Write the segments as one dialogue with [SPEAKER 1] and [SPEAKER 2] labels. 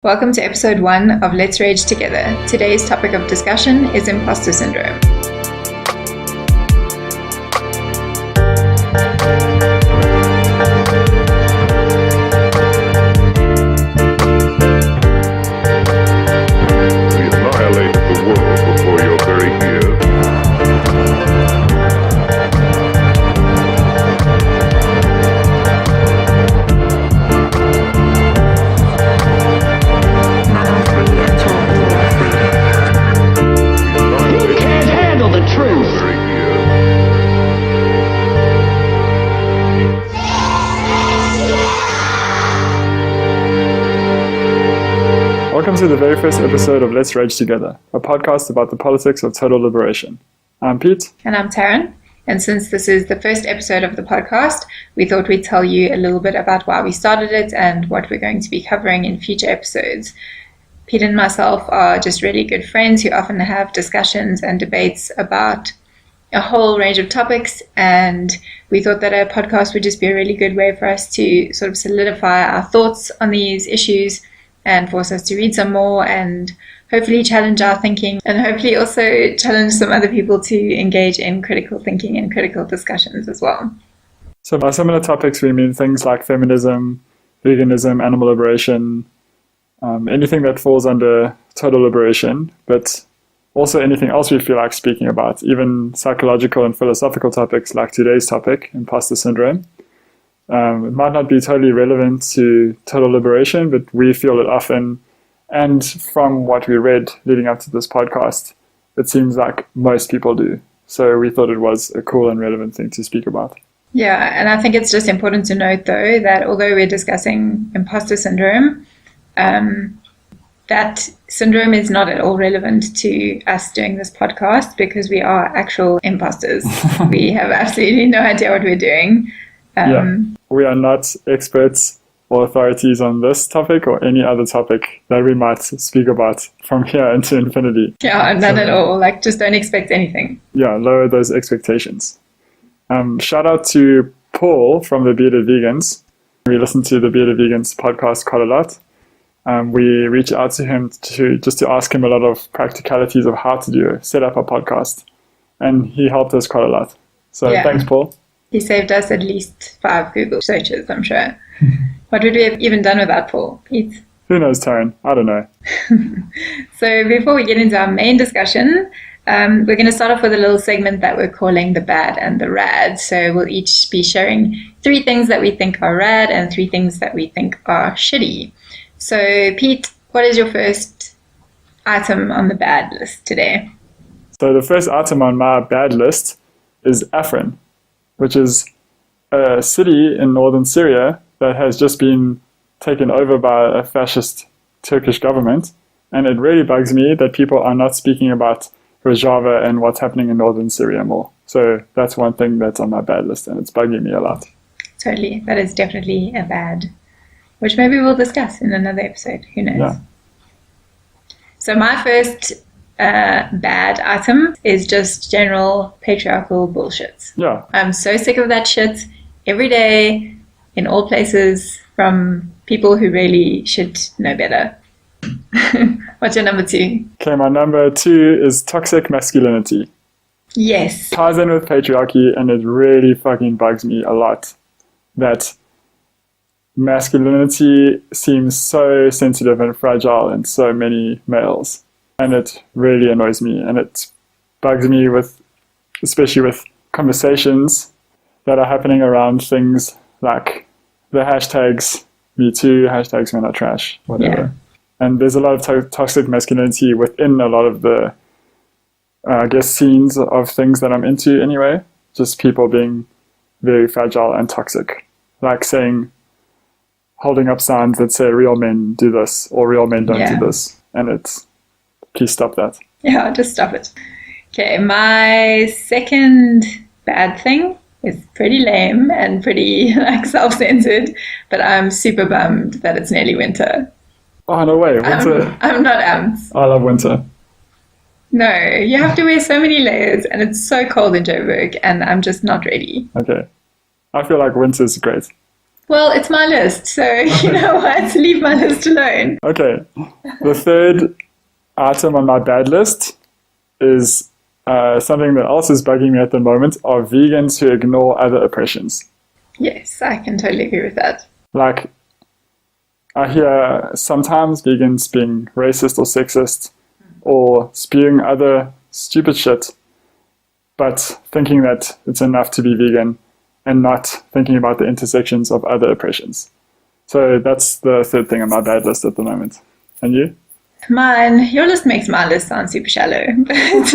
[SPEAKER 1] Welcome to episode 1 of Let's Rage Together. Today's topic of discussion is Impostor Syndrome.
[SPEAKER 2] We annihilated the world before your very ears.
[SPEAKER 3] You can't handle the truth.
[SPEAKER 2] Very ears.
[SPEAKER 4] Welcome to the very first episode of Let's Rage Together, a podcast about the politics of total liberation. I'm Pete.
[SPEAKER 1] And I'm Taryn. And since this is the first episode of the podcast, we thought we'd tell you a little bit about why we started it and what we're going to be covering in future episodes. Pete and myself are just really good friends who often have discussions and debates about a whole range of topics, and we thought that a podcast would just be a really good way for us to sort of solidify our thoughts on these issues and force us to read some more and hopefully challenge our thinking and hopefully also challenge some other people to engage in critical thinking and critical discussions as well.
[SPEAKER 4] So by similar topics, we mean things like feminism, veganism, animal liberation, anything that falls under total liberation, but also anything else we feel like speaking about, even psychological and philosophical topics like today's topic, Impostor Syndrome. It might not be totally relevant to total liberation, but we feel it often. And from what we read leading up to this podcast, it seems like most people do. So we thought it was a cool and relevant thing to speak about.
[SPEAKER 1] Yeah, and I think it's just important to note, though, that although we're discussing imposter syndrome, that syndrome is not at all relevant to us doing this podcast because we are actual imposters. We have absolutely no idea what we're doing.
[SPEAKER 4] We are not experts or authorities on this topic or any other topic that we might speak about from here into infinity.
[SPEAKER 1] Yeah, none at all. Like, just don't expect anything.
[SPEAKER 4] Yeah, lower those expectations. Shout out to Paul from the Bearded Vegans. We listen to the Bearded Vegans podcast quite a lot. We reach out to him to ask him a lot of practicalities of how to set up a podcast. And he helped us quite a lot. So Thanks, Paul.
[SPEAKER 1] He saved us at least 5 Google searches, I'm sure. What would we have even done without Paul, Pete?
[SPEAKER 4] Who knows, Taryn? I don't know.
[SPEAKER 1] So before we get into our main discussion, we're going to start off with a little segment that we're calling the bad and the rad. So we'll each be sharing 3 things that we think are rad and 3 things that we think are shitty. So Pete, what is your first item on the bad list today?
[SPEAKER 4] So the first item on my bad list is Afrin, which is a city in northern Syria that has just been taken over by a fascist Turkish government. And it really bugs me that people are not speaking about Rojava and what's happening in northern Syria more. So that's one thing that's on my bad list, and it's bugging me a lot.
[SPEAKER 1] Totally. That is definitely a bad, which maybe we'll discuss in another episode. Who knows?
[SPEAKER 4] Yeah.
[SPEAKER 1] So my first bad item is just general patriarchal bullshit.
[SPEAKER 4] Yeah.
[SPEAKER 1] I'm so sick of that shit every day in all places from people who really should know better. What's your number 2?
[SPEAKER 4] Okay, my number 2 is toxic masculinity.
[SPEAKER 1] Yes.
[SPEAKER 4] Ties in with patriarchy, and it really fucking bugs me a lot that masculinity seems so sensitive and fragile in so many males. And it really annoys me, and it bugs me especially with conversations that are happening around things like the hashtags #MeToo, hashtags Men Are Trash, whatever.
[SPEAKER 1] Yeah.
[SPEAKER 4] And there's a lot of toxic masculinity within a lot of the, scenes of things that I'm into anyway. Just people being very fragile and toxic. Like holding up signs that say real men do this or real men don't do this. And please stop that.
[SPEAKER 1] Yeah, just stop it. Okay, my second bad thing is pretty lame and pretty self-centered, but I'm super bummed that it's nearly winter.
[SPEAKER 4] Oh, no way. Winter.
[SPEAKER 1] I'm not amped.
[SPEAKER 4] I love winter.
[SPEAKER 1] No, you have to wear so many layers and it's so cold in Joburg and I'm just not ready.
[SPEAKER 4] Okay. I feel like winter's great.
[SPEAKER 1] Well, it's my list, so you know what? Leave my list alone.
[SPEAKER 4] Okay. The third item on my bad list is something that else is bugging me at the moment are vegans who ignore other oppressions.
[SPEAKER 1] Yes, I can totally agree with that.
[SPEAKER 4] Like, I hear sometimes vegans being racist or sexist or spewing other stupid shit, but thinking that it's enough to be vegan and not thinking about the intersections of other oppressions. So that's the third thing on my bad list at the moment. And you?
[SPEAKER 1] Your list makes my list sound super shallow. But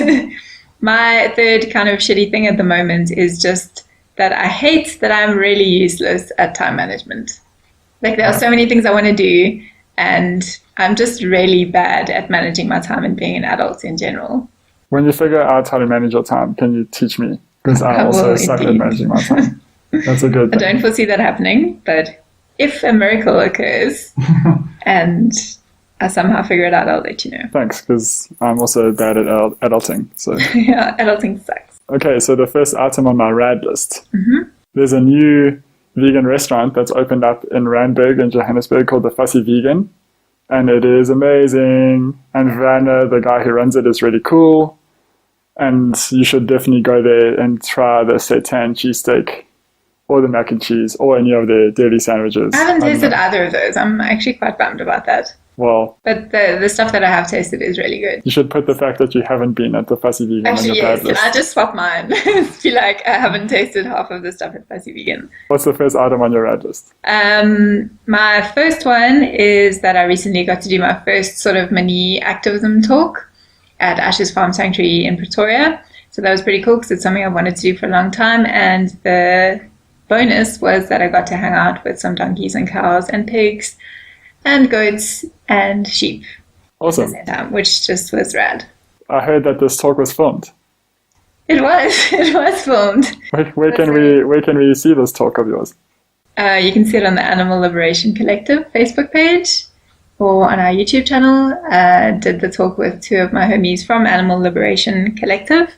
[SPEAKER 1] my third kind of shitty thing at the moment is just that I hate that I'm really useless at time management. Like, there are so many things I want to do, and I'm just really bad at managing my time and being an adult in general.
[SPEAKER 4] When you figure out how to manage your time, can you teach me? Because I also suck at managing my time. That's a good thing.
[SPEAKER 1] I don't foresee that happening, but if a miracle occurs and I somehow figure it out, I'll let you know.
[SPEAKER 4] Thanks, because I'm also bad at adulting. So
[SPEAKER 1] Yeah, adulting sucks.
[SPEAKER 4] okay, so the first item on my rad list. There's a new vegan restaurant that's opened up in Randburg in Johannesburg called the Fussy Vegan, and it is amazing. And Vanna, the guy who runs it, is really cool. And you should definitely go there and try the seitan cheesesteak or the mac and cheese or any of their deli sandwiches.
[SPEAKER 1] I haven't
[SPEAKER 4] don't
[SPEAKER 1] tasted
[SPEAKER 4] know.
[SPEAKER 1] either of those. I'm actually quite bummed about that.
[SPEAKER 4] Well,
[SPEAKER 1] But the stuff that I have tasted is really good.
[SPEAKER 4] you should put the fact that you haven't been at the Fussy Vegan on
[SPEAKER 1] Actually,
[SPEAKER 4] your
[SPEAKER 1] yes.
[SPEAKER 4] bad list.
[SPEAKER 1] Can I just swap mine? Be like, I haven't tasted half of the stuff at Fussy Vegan.
[SPEAKER 4] What's the first item on your rad list?
[SPEAKER 1] My first one is that I recently got to do my first sort of mini activism talk at Ashes Farm Sanctuary in Pretoria. So that was pretty cool because it's something I've wanted to do for a long time. And the bonus was that I got to hang out with some donkeys and cows and pigs and goats and sheep
[SPEAKER 4] Awesome.
[SPEAKER 1] at the same time, which just was rad.
[SPEAKER 4] I heard that this talk was filmed.
[SPEAKER 1] It was filmed.
[SPEAKER 4] Where can we see this talk of yours?
[SPEAKER 1] You can see it on the Animal Liberation Collective Facebook page or on our YouTube channel. Did the talk with two of my homies from Animal Liberation Collective.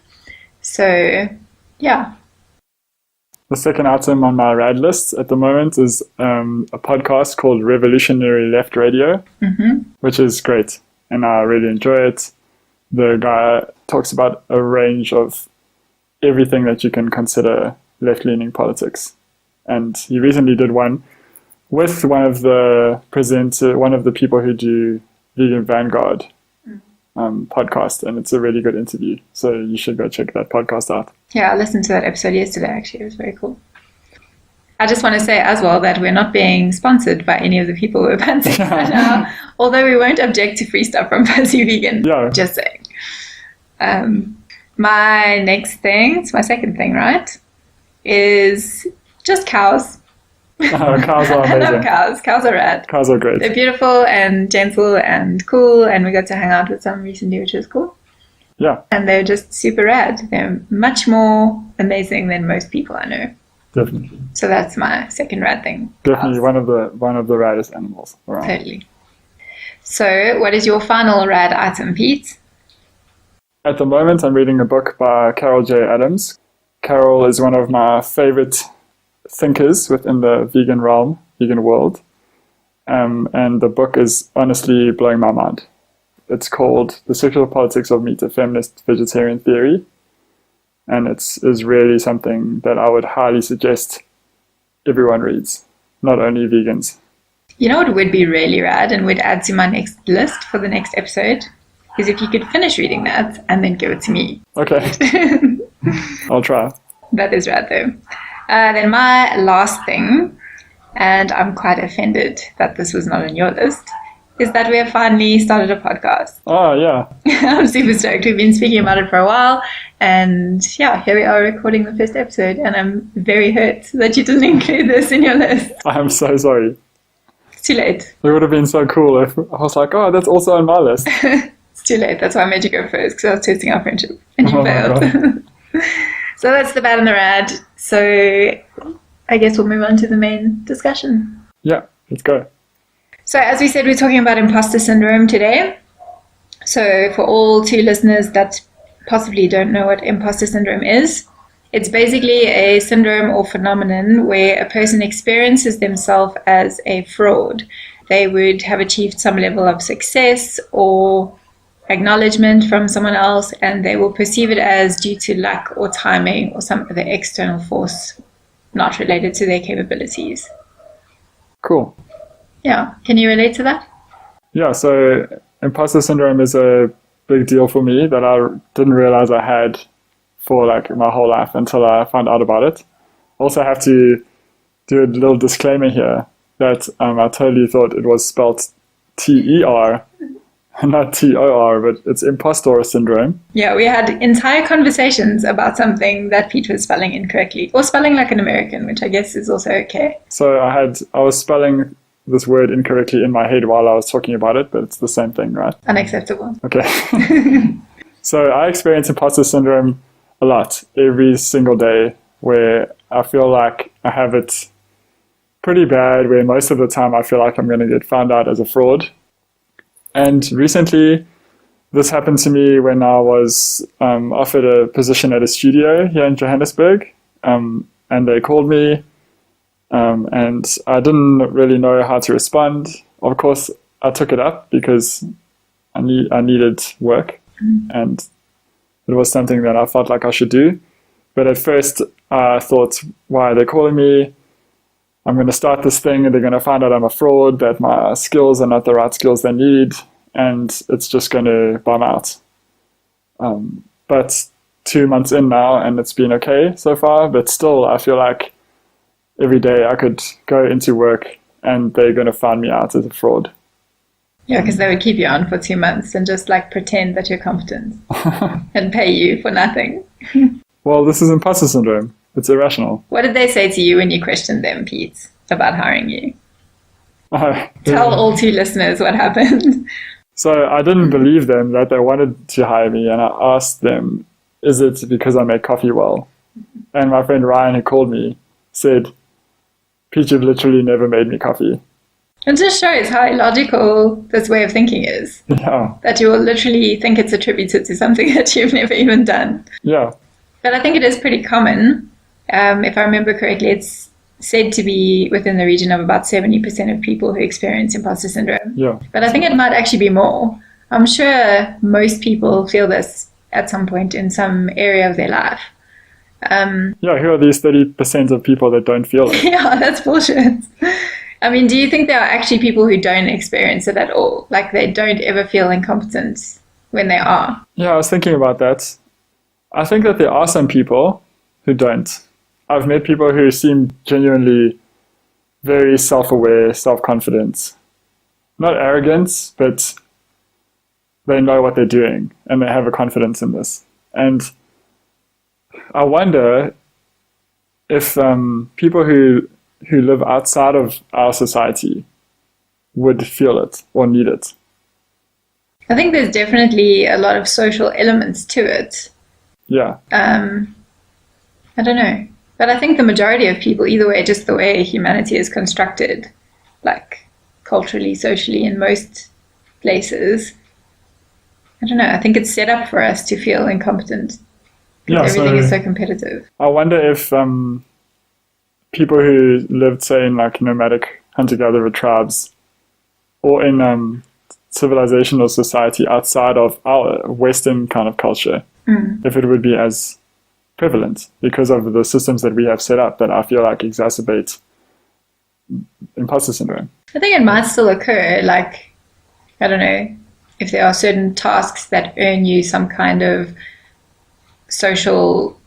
[SPEAKER 1] So, yeah.
[SPEAKER 4] The second item on my rad list at the moment is a podcast called Revolutionary Left Radio, which is great, and I really enjoy it. The guy talks about a range of everything that you can consider left-leaning politics, and he recently did one with one of the people who do Vegan Vanguard podcast, and it's a really good interview. So you should go check that podcast out.
[SPEAKER 1] Yeah, I listened to that episode yesterday, actually. It was very cool. I just want to say as well that we're not being sponsored by any of the people we're panting right now, although we won't object to free stuff from Fussy Vegan.
[SPEAKER 4] Yeah.
[SPEAKER 1] Just saying. My next thing, it's my second thing, right, is just cows.
[SPEAKER 4] Cows are
[SPEAKER 1] I love
[SPEAKER 4] amazing.
[SPEAKER 1] cows. Cows are rad.
[SPEAKER 4] Cows are great.
[SPEAKER 1] They're beautiful and gentle and cool, and we got to hang out with some recently, which was cool.
[SPEAKER 4] Yeah,
[SPEAKER 1] And they're just super rad. They're much more amazing than most people I know.
[SPEAKER 4] definitely.
[SPEAKER 1] So that's my second rad thing.
[SPEAKER 4] Definitely one of the raddest animals around.
[SPEAKER 1] Totally. So what is your final rad item, Pete?
[SPEAKER 4] At the moment, I'm reading a book by Carol J. Adams. Carol is one of my favorite thinkers within the vegan realm, vegan world. And the book is honestly blowing my mind. It's called The Sexual Politics of Meat, a Feminist-Vegetarian Theory. And is really something that I would highly suggest everyone reads, not only vegans.
[SPEAKER 1] You know what would be really rad and would add to my next list for the next episode? Is if you could finish reading that and then give it to me.
[SPEAKER 4] Okay, I'll try.
[SPEAKER 1] That is rad though. Then my last thing, and I'm quite offended that this was not on your list, is that we have finally started a podcast.
[SPEAKER 4] Oh, yeah.
[SPEAKER 1] I'm super stoked. We've been speaking about it for a while, and yeah, here we are recording the first episode, and I'm very hurt that you didn't include this in your list.
[SPEAKER 4] I'm so sorry.
[SPEAKER 1] It's too late.
[SPEAKER 4] It would have been so cool if I was like, oh, that's also on my list.
[SPEAKER 1] It's too late. That's why I made you go first, because I was testing our friendship, and you
[SPEAKER 4] Oh my
[SPEAKER 1] failed. So that's the bad and the rad. So I guess we'll move on to the main discussion.
[SPEAKER 4] Yeah, let's go.
[SPEAKER 1] So as we said, we're talking about imposter syndrome today. So for all two listeners that possibly don't know what imposter syndrome is, It's basically a syndrome or phenomenon where a person experiences themselves as a fraud. They would have achieved some level of success or acknowledgement from someone else, and they will perceive it as due to luck or timing or some other external force not related to their capabilities.
[SPEAKER 4] Cool.
[SPEAKER 1] Yeah. Can you relate to that?
[SPEAKER 4] Yeah, so imposter syndrome is a big deal for me that I didn't realize I had for like my whole life until I found out about it. Also have to do a little disclaimer here that I totally thought it was spelled T-E-R, not T-O-R, but it's Impostor Syndrome.
[SPEAKER 1] Yeah, we had entire conversations about something that Pete was spelling incorrectly, or spelling like an American, which I guess is also okay.
[SPEAKER 4] So I was spelling this word incorrectly in my head while I was talking about it, but it's the same thing, right?
[SPEAKER 1] Unacceptable.
[SPEAKER 4] Okay. So I experience imposter syndrome a lot, every single day, where I feel like I have it pretty bad, where most of the time I feel like I'm going to get found out as a fraud. And recently, this happened to me when I was offered a position at a studio here in Johannesburg, and they called me, and I didn't really know how to respond. Of course, I took it up because I needed work, and it was something that I felt like I should do. But at first, I thought, why are they calling me? I'm going to start this thing and they're going to find out I'm a fraud, that my skills are not the right skills they need, and it's just going to bum out. But 2 months in now, and it's been okay so far, but still I feel like every day I could go into work and they're going to find me out as a fraud.
[SPEAKER 1] Yeah, because they would keep you on for 2 months and just like pretend that you're competent and pay you for nothing.
[SPEAKER 4] Well, this is imposter syndrome. It's irrational.
[SPEAKER 1] What did they say to you when you questioned them, Pete, about hiring you? Tell all 2 listeners what happened.
[SPEAKER 4] So I didn't believe them that they wanted to hire me, and I asked them, is it because I make coffee well? And my friend Ryan, who called me, said, Pete, you've literally never made me coffee.
[SPEAKER 1] It just shows how illogical this way of thinking is.
[SPEAKER 4] Yeah.
[SPEAKER 1] That you will literally think it's attributed to something that you've never even done.
[SPEAKER 4] Yeah.
[SPEAKER 1] But I think it is pretty common. If I remember correctly, it's said to be within the region of about 70% of people who experience imposter syndrome.
[SPEAKER 4] Yeah.
[SPEAKER 1] But I think it might actually be more. I'm sure most people feel this at some point in some area of their life.
[SPEAKER 4] Yeah, who are these 30% of people that don't feel it?
[SPEAKER 1] Yeah, that's bullshit. I mean, do you think there are actually people who don't experience it at all? Like they don't ever feel incompetent when they are?
[SPEAKER 4] Yeah, I was thinking about that. I think that there are some people who don't. I've met people who seem genuinely very self-aware, self-confident. Not arrogant, but they know what they're doing and they have a confidence in this. And I wonder if people who live outside of our society would feel it or need it.
[SPEAKER 1] I think there's definitely a lot of social elements to it.
[SPEAKER 4] Yeah.
[SPEAKER 1] I don't know. But I think the majority of people, either way, just the way humanity is constructed, like culturally, socially, in most places, I don't know. I think it's set up for us to feel incompetent.
[SPEAKER 4] Yeah,
[SPEAKER 1] everything is so competitive.
[SPEAKER 4] I wonder if people who lived, say, in like nomadic hunter-gatherer tribes or in civilization or society outside of our Western kind of culture, if it would be as prevalent because of the systems that we have set up that I feel like exacerbate imposter syndrome.
[SPEAKER 1] I think it might still occur, like, I don't know, if there are certain tasks that earn you some kind of social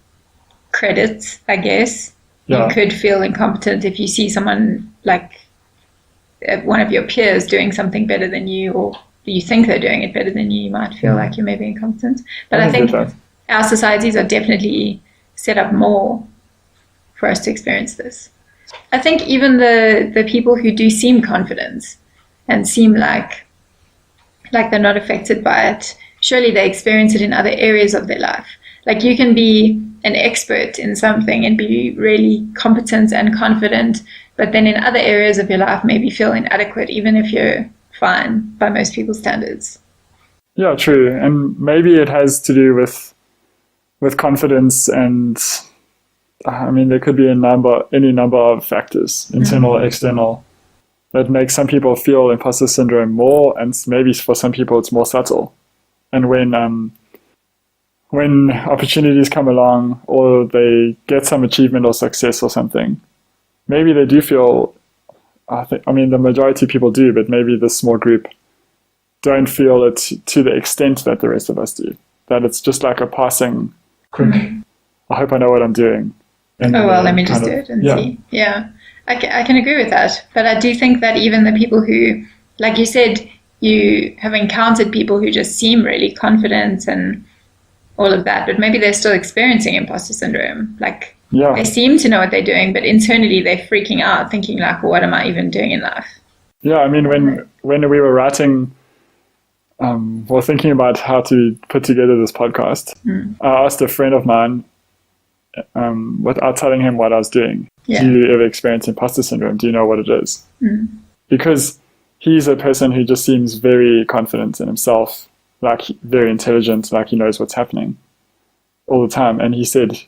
[SPEAKER 1] credit, I guess. Yeah. You could feel incompetent if you see someone like one of your peers doing something better than you, or you think they're doing it better than you, you might feel like you're maybe incompetent. But I think our societies are definitely set up more for us to experience this. I think even the people who do seem confident and seem like they're not affected by it, surely they experience it in other areas of their life. Like you can be an expert in something and be really competent and confident, but then in other areas of your life maybe feel inadequate, even if you're fine by most people's standards.
[SPEAKER 4] Yeah, true. And maybe it has to do with confidence and I mean, there could be any number of factors, internal or external, that make some people feel imposter syndrome more, and maybe for some people it's more subtle. And when opportunities come along, or they get some achievement or success or something, maybe they do feel, I mean, the majority of people do, but maybe the small group don't feel it to the extent that the rest of us do. That it's just like a passing, quick, I hope I know what I'm doing. And
[SPEAKER 1] let me just do it and see. Yeah, I can agree with that. But I do think that even the people who, like you said, you have encountered people who just seem really confident and all of that, but maybe they're still experiencing imposter syndrome. Like, they seem to know what they're doing, but internally they're freaking out, thinking like, what am I even doing in life? Yeah, I mean,
[SPEAKER 4] when we were writing, thinking about how to put together this podcast, I asked a friend of mine, without telling him what I was doing, do you ever experience imposter syndrome? Do you know what it is? Because he's a person who just seems very confident in himself, like very intelligent, like he knows what's happening all the time. And he said,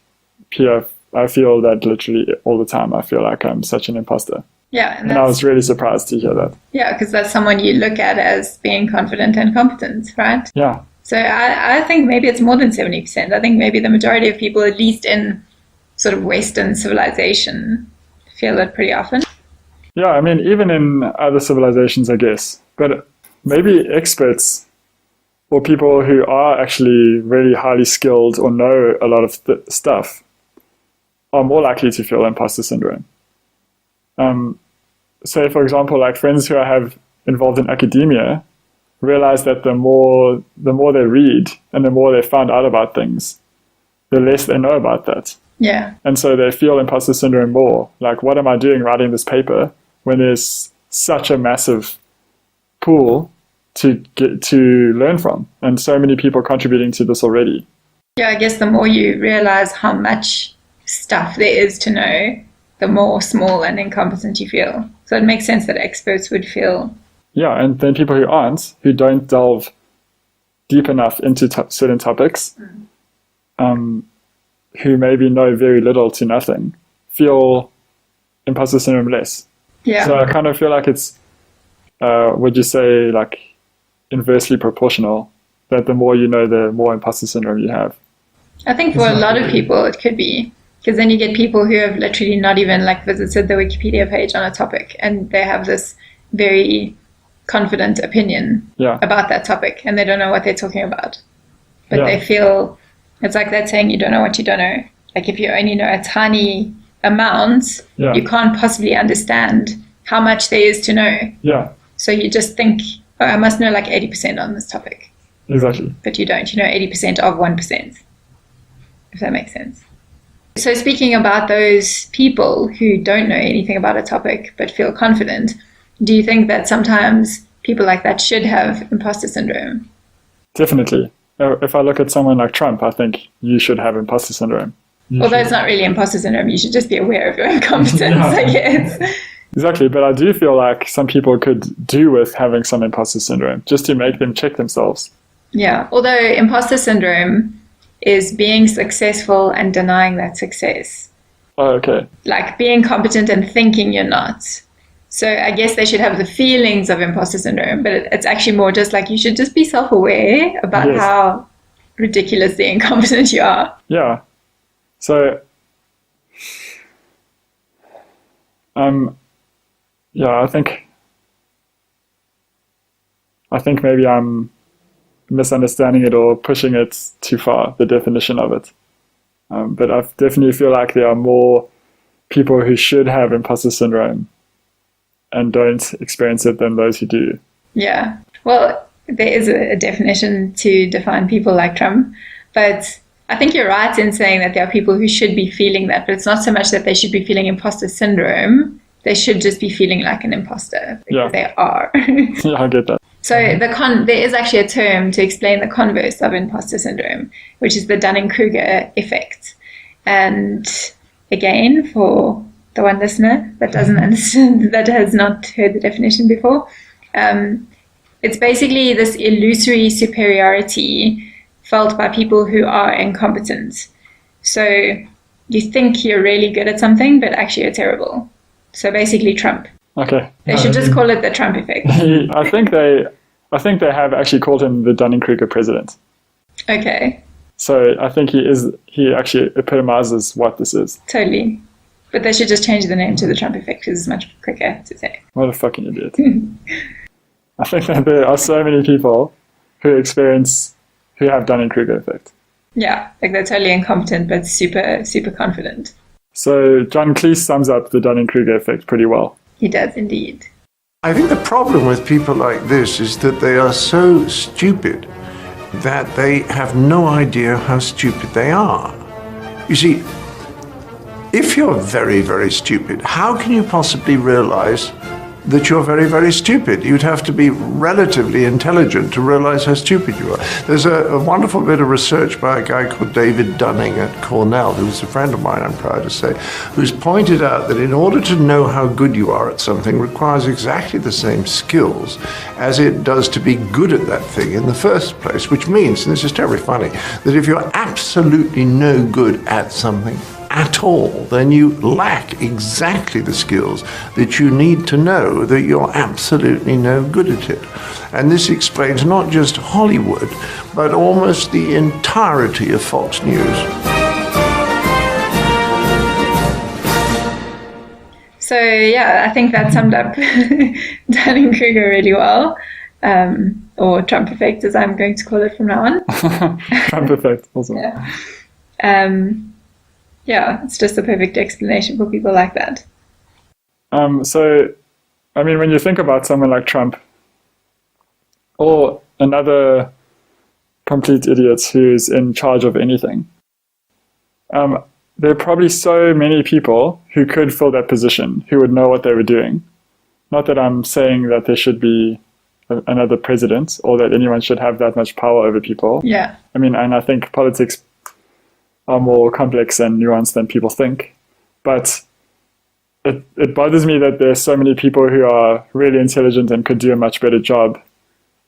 [SPEAKER 4] Pierre, I feel that literally all the time. I feel like I'm such an imposter.
[SPEAKER 1] Yeah.
[SPEAKER 4] And I was really surprised to hear that.
[SPEAKER 1] Yeah, because that's someone you look at as being confident and competent, right?
[SPEAKER 4] Yeah.
[SPEAKER 1] So I think maybe it's more than 70%. I think maybe the majority of people, at least in sort of Western civilization, feel it pretty often.
[SPEAKER 4] Yeah, I mean, even in other civilizations, I guess. But maybe experts or people who are actually really highly skilled or know a lot of stuff are more likely to feel imposter syndrome. Say, for example, like friends who I have involved in academia realize that the more they read and the more they found out about things, the less they know about that.
[SPEAKER 1] Yeah.
[SPEAKER 4] And so they feel imposter syndrome more. Like, what am I doing writing this paper when there's such a massive pool to learn from, and so many people contributing to this already?
[SPEAKER 1] Yeah, I guess the more you realize how much stuff there is to know, the more small and incompetent you feel. So it makes sense that experts would feel.
[SPEAKER 4] Yeah, and then people who don't delve deep enough into certain topics, who maybe know very little to nothing, feel imposter syndrome less.
[SPEAKER 1] Yeah.
[SPEAKER 4] So I kind of feel like it's, would you say, like inversely proportional, that the more you know, the more imposter syndrome you have?
[SPEAKER 1] I think for a lot of people it could be, because then you get people who have literally not even like visited the Wikipedia page on a topic, and they have this very confident opinion about that topic, and they don't know what they're talking about. But they feel, it's like that saying, you don't know what you don't know. Like if you only know a tiny amount, you can't possibly understand how much there is to know.
[SPEAKER 4] Yeah.
[SPEAKER 1] So you just think, oh, I must know like 80% on this topic.
[SPEAKER 4] Exactly.
[SPEAKER 1] But you don't. You know 80% of 1%, if that makes sense. So speaking about those people who don't know anything about a topic but feel confident, do you think that sometimes people like that should have imposter syndrome?
[SPEAKER 4] Definitely. If I look at someone like Trump, I think you should have imposter syndrome.
[SPEAKER 1] Although it's not really imposter syndrome, you should just be aware of your incompetence, I guess.
[SPEAKER 4] Exactly, but I do feel like some people could do with having some imposter syndrome, just to make them check themselves.
[SPEAKER 1] Yeah, although imposter syndrome is being successful and denying that success.
[SPEAKER 4] Oh, okay.
[SPEAKER 1] Like being competent and thinking you're not. So I guess they should have the feelings of imposter syndrome, but it's actually more just like you should just be self-aware about how ridiculously incompetent you are.
[SPEAKER 4] Yeah. So, I think maybe I'm misunderstanding it or pushing it too far, the definition of it. But I definitely feel like there are more people who should have imposter syndrome and don't experience it than those who do.
[SPEAKER 1] Yeah. Well, there is a definition to define people like Trump, but I think you're right in saying that there are people who should be feeling that, but it's not so much that they should be feeling imposter syndrome. They should just be feeling like an imposter because they are.
[SPEAKER 4] Yeah, I get that.
[SPEAKER 1] So there is actually a term to explain the converse of imposter syndrome, which is the Dunning-Kruger effect. And again, for the one listener that doesn't understand, that has not heard the definition before, it's basically this illusory superiority felt by people who are incompetent. So you think you're really good at something, but actually you're terrible. So basically Trump.
[SPEAKER 4] Okay.
[SPEAKER 1] They should just call it the Trump effect.
[SPEAKER 4] I think they have actually called him the Dunning-Kruger president.
[SPEAKER 1] Okay.
[SPEAKER 4] So I think he actually epitomizes what this is.
[SPEAKER 1] Totally. But they should just change the name to the Trump effect because it's much quicker to say.
[SPEAKER 4] What a fucking idiot. I think that there are so many people who have Dunning-Kruger effect.
[SPEAKER 1] Yeah, like they're totally incompetent but super, super confident.
[SPEAKER 4] So John Cleese sums up the Dunning-Kruger effect pretty well.
[SPEAKER 1] He does indeed.
[SPEAKER 5] I think the problem with people like this is that they are so stupid that they have no idea how stupid they are. You see, if you're very, very stupid, how can you possibly realize that you're very, very stupid? You'd have to be relatively intelligent to realize how stupid you are. There's a wonderful bit of research by a guy called David Dunning at Cornell, who's a friend of mine, I'm proud to say, who's pointed out that in order to know how good you are at something requires exactly the same skills as it does to be good at that thing in the first place, which means, and this is terribly funny, that if you're absolutely no good at something at all, then you lack exactly the skills that you need to know that you're absolutely no good at it. And this explains not just Hollywood, but almost the entirety of Fox News.
[SPEAKER 1] So yeah, I think that summed up Dunning-Kruger really well. Or Trump effect, as I'm going to call it from now on.
[SPEAKER 4] Trump effect, also.
[SPEAKER 1] Yeah. Yeah, it's just a perfect explanation for people like that.
[SPEAKER 4] So, I mean, when you think about someone like Trump or another complete idiot who's in charge of anything, there are probably so many people who could fill that position, who would know what they were doing. Not that I'm saying that there should be another president or that anyone should have that much power over people.
[SPEAKER 1] Yeah.
[SPEAKER 4] I mean, and I think politics are more complex and nuanced than people think. But it bothers me that there's so many people who are really intelligent and could do a much better job,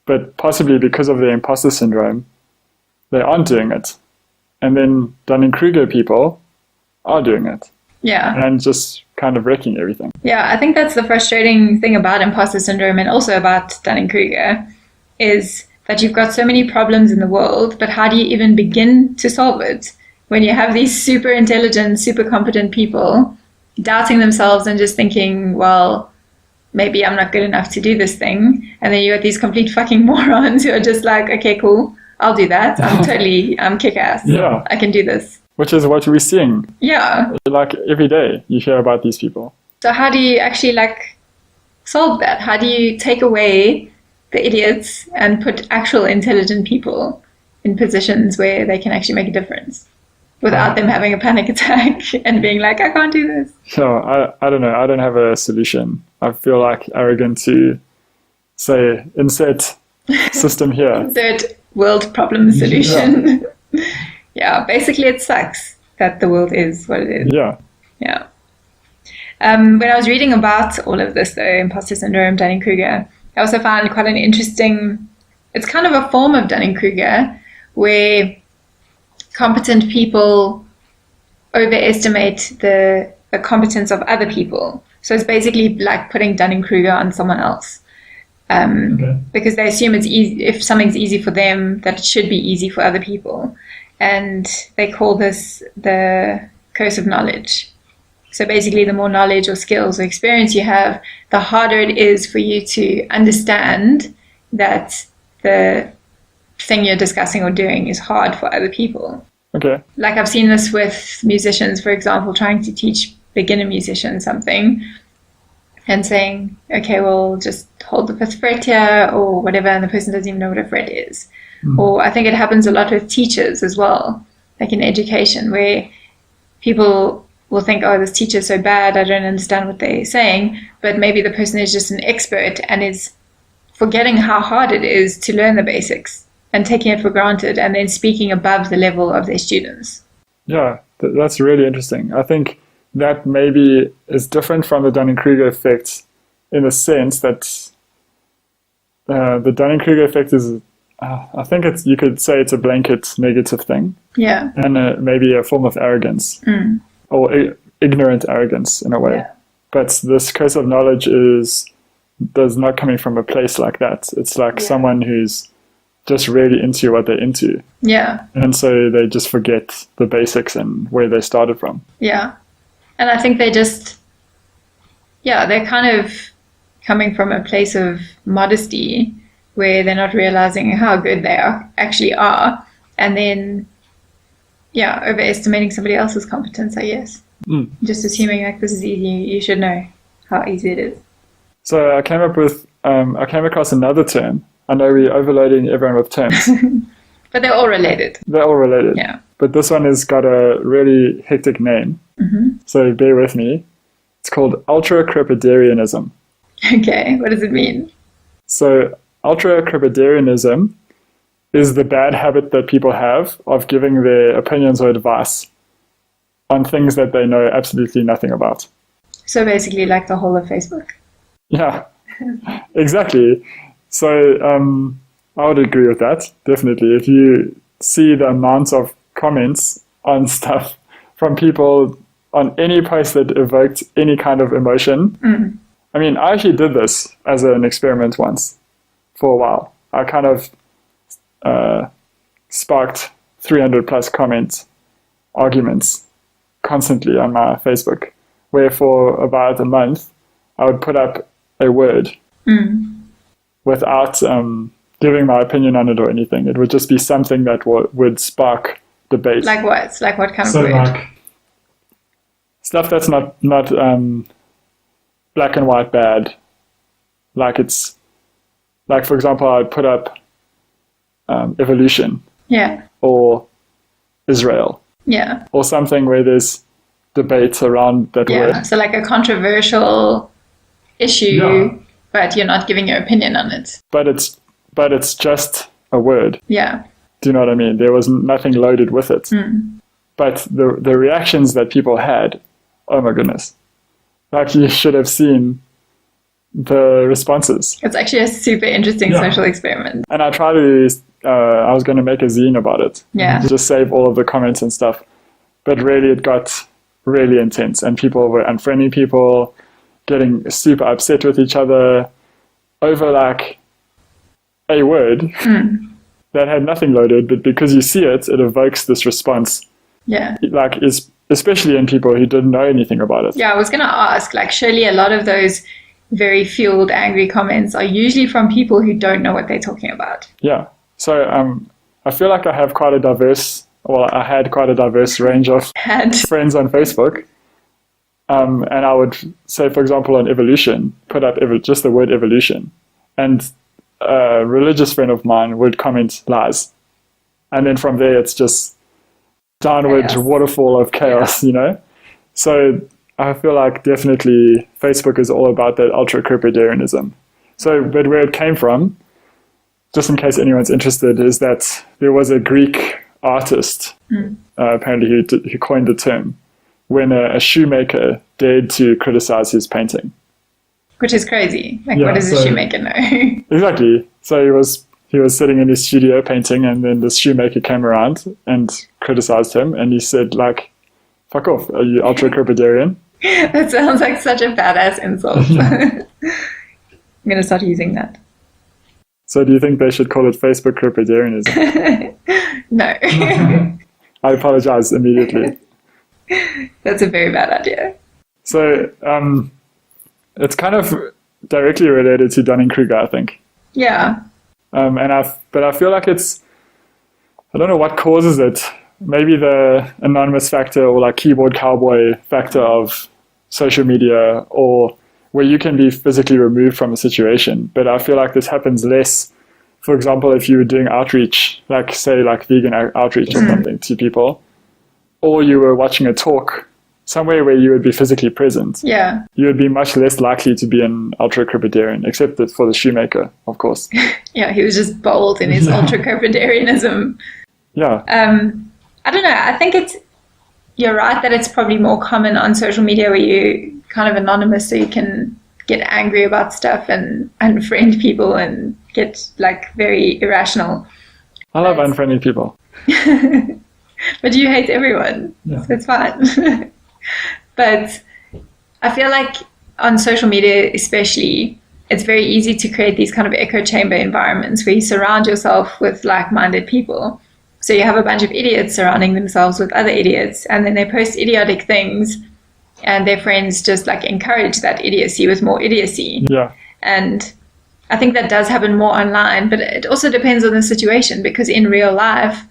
[SPEAKER 4] but possibly because of their imposter syndrome, they aren't doing it. And then Dunning-Kruger people are doing it.
[SPEAKER 1] Yeah.
[SPEAKER 4] And just kind of wrecking everything.
[SPEAKER 1] Yeah, I think that's the frustrating thing about imposter syndrome and also about Dunning-Kruger is that you've got so many problems in the world, but how do you even begin to solve it? When you have these super intelligent, super competent people doubting themselves and just thinking, well, maybe I'm not good enough to do this thing. And then you got these complete fucking morons who are just like, okay, cool, I'll do that. I'm kick-ass.
[SPEAKER 4] Yeah.
[SPEAKER 1] I can do this.
[SPEAKER 4] Which is what we're seeing.
[SPEAKER 1] Yeah.
[SPEAKER 4] Like every day you hear about these people.
[SPEAKER 1] So how do you actually solve that? How do you take away the idiots and put actual intelligent people in positions where they can actually make a difference? Without them having a panic attack and being like, I can't do this.
[SPEAKER 4] So I don't know. I don't have a solution. I feel like arrogant to say, insert system here.
[SPEAKER 1] Insert world problem solution. Yeah, basically it sucks that the world is what it is.
[SPEAKER 4] Yeah.
[SPEAKER 1] Yeah. When I was reading about all of this, though, imposter syndrome, Dunning-Kruger, I also found quite an interesting, it's kind of a form of Dunning-Kruger where competent people overestimate the competence of other people. So it's basically like putting Dunning-Kruger on someone else. Because they assume it's easy, if something's easy for them, that it should be easy for other people. And they call this the curse of knowledge. So basically, the more knowledge or skills or experience you have, the harder it is for you to understand that the thing you're discussing or doing is hard for other people.
[SPEAKER 4] Okay.
[SPEAKER 1] Like I've seen this with musicians, for example, trying to teach beginner musicians something and saying, okay, well, just hold the fifth fret here or whatever, and the person doesn't even know what a fret is. Or I think it happens a lot with teachers as well, like in education, where people will think, oh, this teacher's so bad, I don't understand what they're saying, but maybe the person is just an expert and is forgetting how hard it is to learn the basics and taking it for granted and then speaking above the level of their students.
[SPEAKER 4] Yeah, that's really interesting. I think that maybe is different from the Dunning-Kruger effect in the sense that the Dunning-Kruger effect is, I think you could say it's a blanket negative thing.
[SPEAKER 1] Yeah.
[SPEAKER 4] And maybe a form of arrogance. or ignorant arrogance in a way.
[SPEAKER 1] Yeah.
[SPEAKER 4] But this curse of knowledge does not coming from a place like that. It's like someone who's just really into what they're into.
[SPEAKER 1] Yeah.
[SPEAKER 4] And so they just forget the basics and where they started from.
[SPEAKER 1] Yeah. And I think they're kind of coming from a place of modesty where they're not realizing how good they actually are. And then, overestimating somebody else's competence, I guess. Just assuming like this is easy, you should know how easy it is.
[SPEAKER 4] So I came across another term. I know we're overloading everyone with terms.
[SPEAKER 1] But they're all related.
[SPEAKER 4] They're all related.
[SPEAKER 1] Yeah.
[SPEAKER 4] But this one has got a really hectic name. So bear with me. It's called Ultracrepidarianism.
[SPEAKER 1] Okay, what does it mean?
[SPEAKER 4] So Ultracrepidarianism is the bad habit that people have of giving their opinions or advice on things that they know absolutely nothing about.
[SPEAKER 1] So basically like the whole of Facebook.
[SPEAKER 4] Yeah, exactly. So I would agree with that, definitely. If you see the amount of comments on stuff from people on any post that evoked any kind of emotion. I mean, I actually did this as an experiment once for a while. I kind of sparked 300 plus arguments constantly on my Facebook, where for about a month I would put up a word without giving my opinion on it or anything. It would just be something that would spark debate.
[SPEAKER 1] Like what? Like what kind of
[SPEAKER 4] So
[SPEAKER 1] word?
[SPEAKER 4] like stuff that's not black and white bad. Like it's like, for example, I'd put up evolution
[SPEAKER 1] Yeah.
[SPEAKER 4] or Israel
[SPEAKER 1] Yeah.
[SPEAKER 4] or something where there's debate around that
[SPEAKER 1] Yeah.
[SPEAKER 4] word.
[SPEAKER 1] So like a controversial issue,
[SPEAKER 4] Yeah.
[SPEAKER 1] but you're not giving your opinion on it.
[SPEAKER 4] But it's just a word.
[SPEAKER 1] Yeah.
[SPEAKER 4] Do you know what I mean? There was nothing loaded with it. But the reactions that people had, oh my goodness. Like you should have seen the responses.
[SPEAKER 1] It's actually a super interesting social experiment.
[SPEAKER 4] And I tried to, I was going to make a zine about it.
[SPEAKER 1] Yeah.
[SPEAKER 4] Just save all of the comments and stuff. But really it got really intense and people were unfriending people, getting super upset with each other over like a word that had nothing loaded, but because you see it, it evokes this response.
[SPEAKER 1] Yeah.
[SPEAKER 4] Like especially in people who didn't know anything about it.
[SPEAKER 1] Yeah, I was going to ask, like, surely a lot of those very fueled, angry comments are usually from people who don't know what they're talking about.
[SPEAKER 4] Yeah. So I feel like I had quite a diverse range of friends on Facebook. And I would say, for example, on evolution, put up just the word evolution. And a religious friend of mine would comment lies. And then from there, it's just downward waterfall of chaos, you know? So I feel like definitely Facebook is all about that ultracrepidarianism. So, but where it came from, just in case anyone's interested, is that there was a Greek artist, apparently who coined the term, when a shoemaker dared to criticize his painting.
[SPEAKER 1] Which is crazy. Like,
[SPEAKER 4] Yeah,
[SPEAKER 1] what does a
[SPEAKER 4] so-
[SPEAKER 1] shoemaker know?
[SPEAKER 4] Exactly. So he was sitting in his studio painting, and then this shoemaker came around and criticized him, and he said, like, fuck off, are you ultracrepidarian?
[SPEAKER 1] That sounds like such a badass insult. I'm going to start using that.
[SPEAKER 4] So do you think they should call it Facebook crepidarianism?
[SPEAKER 1] No.
[SPEAKER 4] I apologize immediately.
[SPEAKER 1] That's a very bad idea.
[SPEAKER 4] So it's kind of directly related to Dunning-Kruger, I think.
[SPEAKER 1] Yeah.
[SPEAKER 4] But I feel like I don't know what causes it. Maybe the anonymous factor or like keyboard cowboy factor of social media, or where you can be physically removed from a situation. But I feel like this happens less. For example, if you were doing outreach, like say like vegan outreach or something to people, or you were watching a talk somewhere where you would be physically present,
[SPEAKER 1] Yeah.
[SPEAKER 4] you would be much less likely to be an ultracrepidarian, except that for the shoemaker, of course.
[SPEAKER 1] Yeah, he was just bold in his ultracrepidarianism.
[SPEAKER 4] Yeah.
[SPEAKER 1] I don't know. I think you're right that it's probably more common on social media where you're kind of anonymous, so you can get angry about stuff and unfriend people and get like very irrational.
[SPEAKER 4] I love unfriendly people.
[SPEAKER 1] But you hate everyone, so it's fine. But I feel like on social media especially, it's very easy to create these kind of echo chamber environments where you surround yourself with like-minded people. So you have a bunch of idiots surrounding themselves with other idiots, and then they post idiotic things, and their friends just like encourage that idiocy with more idiocy.
[SPEAKER 4] Yeah.
[SPEAKER 1] And I think that does happen more online, but it also depends on the situation, because in real life,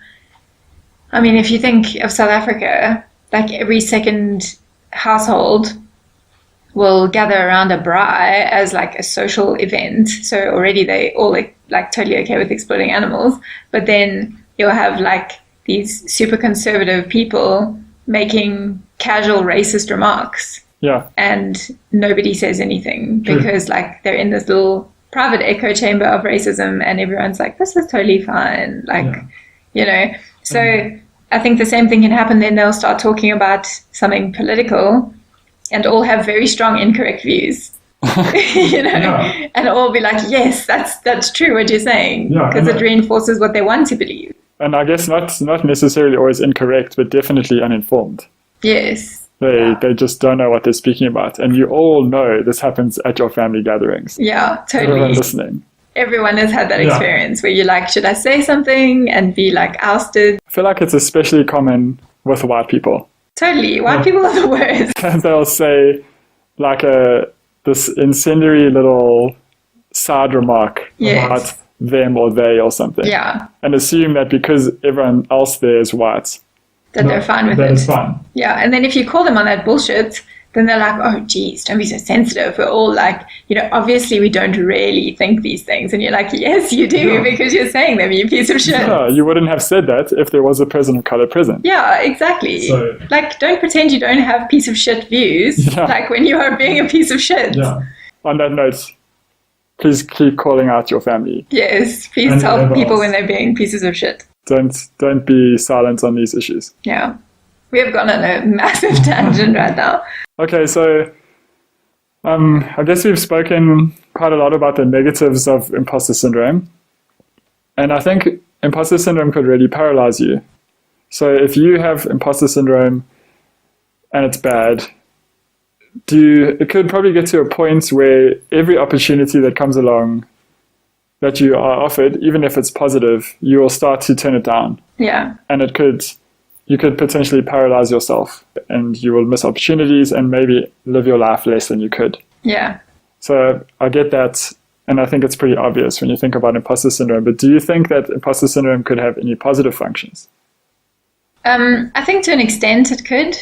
[SPEAKER 1] I mean, if you think of South Africa, like every second household will gather around a braai as like a social event. So already they all like totally okay with exploiting animals, but then you'll have like these super conservative people making casual racist remarks.
[SPEAKER 4] Yeah.
[SPEAKER 1] And nobody says anything because like they're in this little private echo chamber of racism, and everyone's like, this is totally fine. Like, you know, so I think the same thing can happen. Then they'll start talking about something political and all have very strong incorrect views, you know, and all be like, yes, that's true what you're saying, because it reinforces what they want to believe.
[SPEAKER 4] And I guess not necessarily always incorrect, but definitely uninformed.
[SPEAKER 1] Yes.
[SPEAKER 4] They just don't know what they're speaking about. And you all know this happens at your family gatherings.
[SPEAKER 1] Yeah, totally.
[SPEAKER 4] Everyone listening.
[SPEAKER 1] Everyone has had that experience where you're like, should I say something, and be like ousted?
[SPEAKER 4] I feel like it's especially common with white people.
[SPEAKER 1] Totally. White people are the worst.
[SPEAKER 4] And they'll say like this incendiary little side remark about them or they or something.
[SPEAKER 1] Yeah.
[SPEAKER 4] And assume that because everyone else there is white,
[SPEAKER 1] that they're fine with
[SPEAKER 4] that
[SPEAKER 1] it.
[SPEAKER 4] it's fine.
[SPEAKER 1] Yeah. And then if you call them on that bullshit, then they're like, oh, geez, don't be so sensitive. We're all like, you know, obviously we don't really think these things. And you're like, yes, you do, because you're saying them, you piece of shit.
[SPEAKER 4] Yeah, you wouldn't have said that if there was a person of color present.
[SPEAKER 1] Yeah, exactly.
[SPEAKER 4] So,
[SPEAKER 1] like, don't pretend you don't have piece of shit views, like when you are being a piece of shit.
[SPEAKER 4] Yeah. On that note, please keep calling out your family.
[SPEAKER 1] Yes, please tell people when they're being pieces of shit.
[SPEAKER 4] Don't be silent on these issues.
[SPEAKER 1] Yeah. We have gone on a massive tangent right now.
[SPEAKER 4] Okay, so I guess we've spoken quite a lot about the negatives of imposter syndrome. And I think imposter syndrome could really paralyze you. So if you have imposter syndrome and it's bad, it could probably get to a point where every opportunity that comes along that you are offered, even if it's positive, you will start to turn it down.
[SPEAKER 1] Yeah.
[SPEAKER 4] And you could potentially paralyze yourself, and you will miss opportunities and maybe live your life less than you could.
[SPEAKER 1] Yeah.
[SPEAKER 4] So I get that, and I think it's pretty obvious when you think about imposter syndrome. But do you think that imposter syndrome could have any positive functions?
[SPEAKER 1] I think to an extent it could,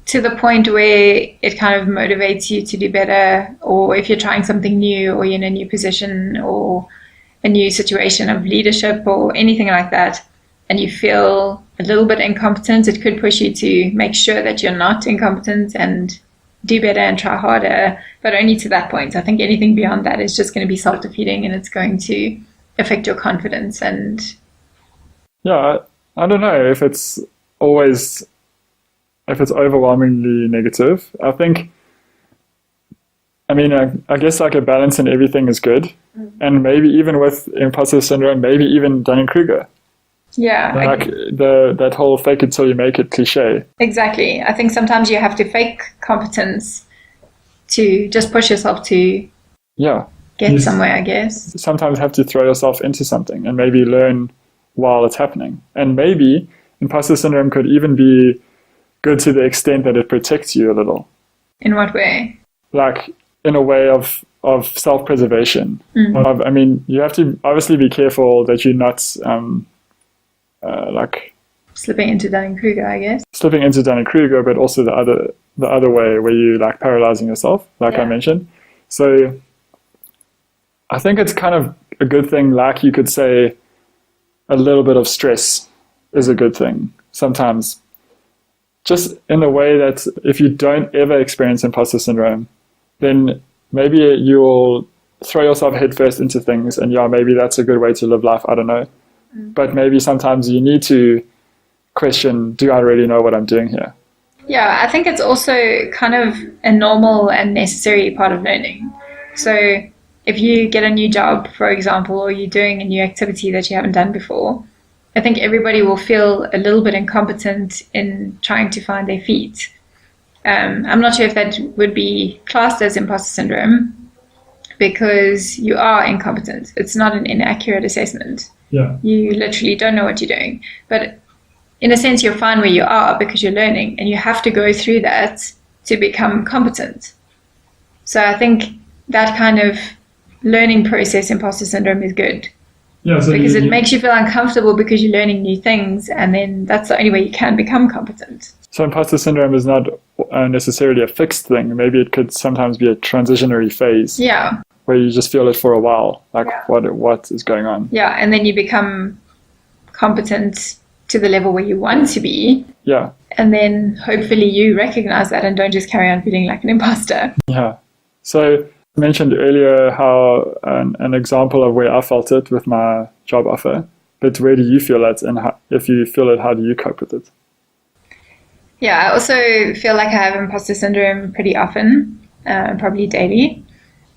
[SPEAKER 1] to the point where it kind of motivates you to do better, or if you're trying something new, or you're in a new position, or a new situation of leadership, or anything like that, and you feel a little bit incompetent, it could push you to make sure that you're not incompetent and do better and try harder, but only to that point. I think anything beyond that is just going to be self-defeating, and it's going to affect your confidence. And
[SPEAKER 4] yeah, I don't know if it's overwhelmingly negative. I guess like a balance in everything is good. And maybe even with imposter syndrome, maybe even Dunning-Kruger.
[SPEAKER 1] Yeah.
[SPEAKER 4] Like that whole fake it till you make it cliche.
[SPEAKER 1] Exactly. I think sometimes you have to fake competence to just push yourself to get somewhere, I guess.
[SPEAKER 4] Sometimes have to throw yourself into something and maybe learn while it's happening. And maybe imposter syndrome could even be good to the extent that it protects you a little.
[SPEAKER 1] In what way?
[SPEAKER 4] Like in a way of self-preservation. You have to obviously be careful that you're not
[SPEAKER 1] slipping into Dunning-Kruger, I guess.
[SPEAKER 4] Slipping into Dunning-Kruger, but also the other way where you like paralyzing yourself, like I mentioned. So I think it's kind of a good thing. Like you could say, a little bit of stress is a good thing sometimes. Just in a way that if you don't ever experience imposter syndrome, then maybe you'll throw yourself headfirst into things, and maybe that's a good way to live life. I don't know. But maybe sometimes you need to question, do I really know what I'm doing here?
[SPEAKER 1] Yeah, I think it's also kind of a normal and necessary part of learning. So if you get a new job, for example, or you're doing a new activity that you haven't done before, I think everybody will feel a little bit incompetent in trying to find their feet. I'm not sure if that would be classed as imposter syndrome because you are incompetent. It's not an inaccurate assessment.
[SPEAKER 4] Yeah.
[SPEAKER 1] You literally don't know what you're doing. But in a sense, you're fine where you are because you're learning, and you have to go through that to become competent. So I think that kind of learning process, imposter syndrome, is good.
[SPEAKER 4] Yeah, so
[SPEAKER 1] because it makes you feel uncomfortable because you're learning new things, and then that's the only way you can become competent.
[SPEAKER 4] So imposter syndrome is not necessarily a fixed thing. Maybe it could sometimes be a transitionary phase.
[SPEAKER 1] Yeah.
[SPEAKER 4] Where you just feel it for a while, like
[SPEAKER 1] Yeah.
[SPEAKER 4] what is going on.
[SPEAKER 1] Yeah, and then you become competent to the level where you want to be.
[SPEAKER 4] Yeah.
[SPEAKER 1] And then hopefully you recognize that and don't just carry on feeling like an imposter.
[SPEAKER 4] Yeah. So I mentioned earlier how an example of where I felt it with my job offer, but where do you feel it, and how, if you feel it, how do you cope with it?
[SPEAKER 1] Yeah, I also feel like I have imposter syndrome pretty often, probably daily.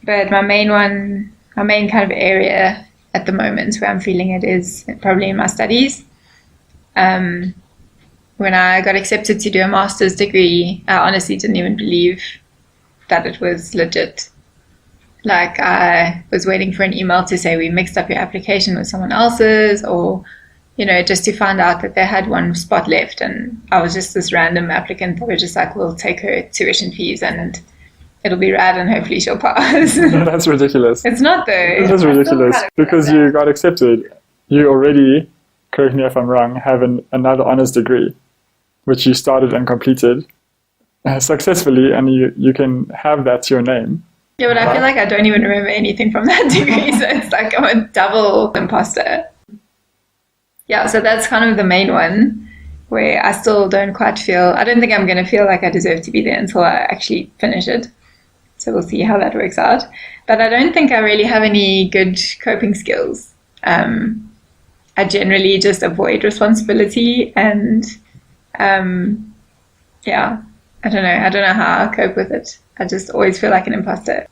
[SPEAKER 1] But my main kind of area at the moment where I'm feeling it is probably in my studies. When I got accepted to do a master's degree, I honestly didn't even believe that it was legit. Like, I was waiting for an email to say we mixed up your application with someone else's, or, you know, just to find out that they had one spot left, and I was just this random applicant that were just like, we'll take her tuition fees and it'll be rad and hopefully she'll pass.
[SPEAKER 4] That's ridiculous.
[SPEAKER 1] It's not though.
[SPEAKER 4] It is ridiculous because you got accepted. You already, correct me if I'm wrong, have another honors degree, which you started and completed successfully, and you can have that to your name.
[SPEAKER 1] Yeah, but I feel like I don't even remember anything from that degree, so it's like I'm a double imposter. Yeah, so that's kind of the main one where I still don't quite feel, I don't think I'm going to feel like I deserve to be there until I actually finish it. So we'll see how that works out. But I don't think I really have any good coping skills. I generally just avoid responsibility, and yeah, I don't know how I cope with it. I just always feel like an imposter.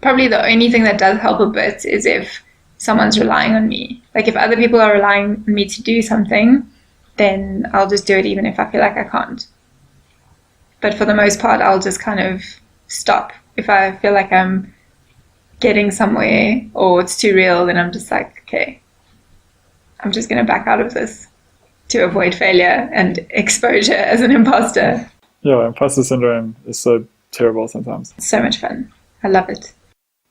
[SPEAKER 1] Probably the only thing that does help a bit is if someone's relying on me. Like if other people are relying on me to do something, then I'll just do it even if I feel like I can't. But for the most part, I'll just kind of stop. If I feel like I'm getting somewhere or it's too real, then I'm just like, okay, I'm just going to back out of this to avoid failure and exposure as an imposter.
[SPEAKER 4] Yeah, imposter syndrome is so terrible sometimes.
[SPEAKER 1] It's so much fun. I love it.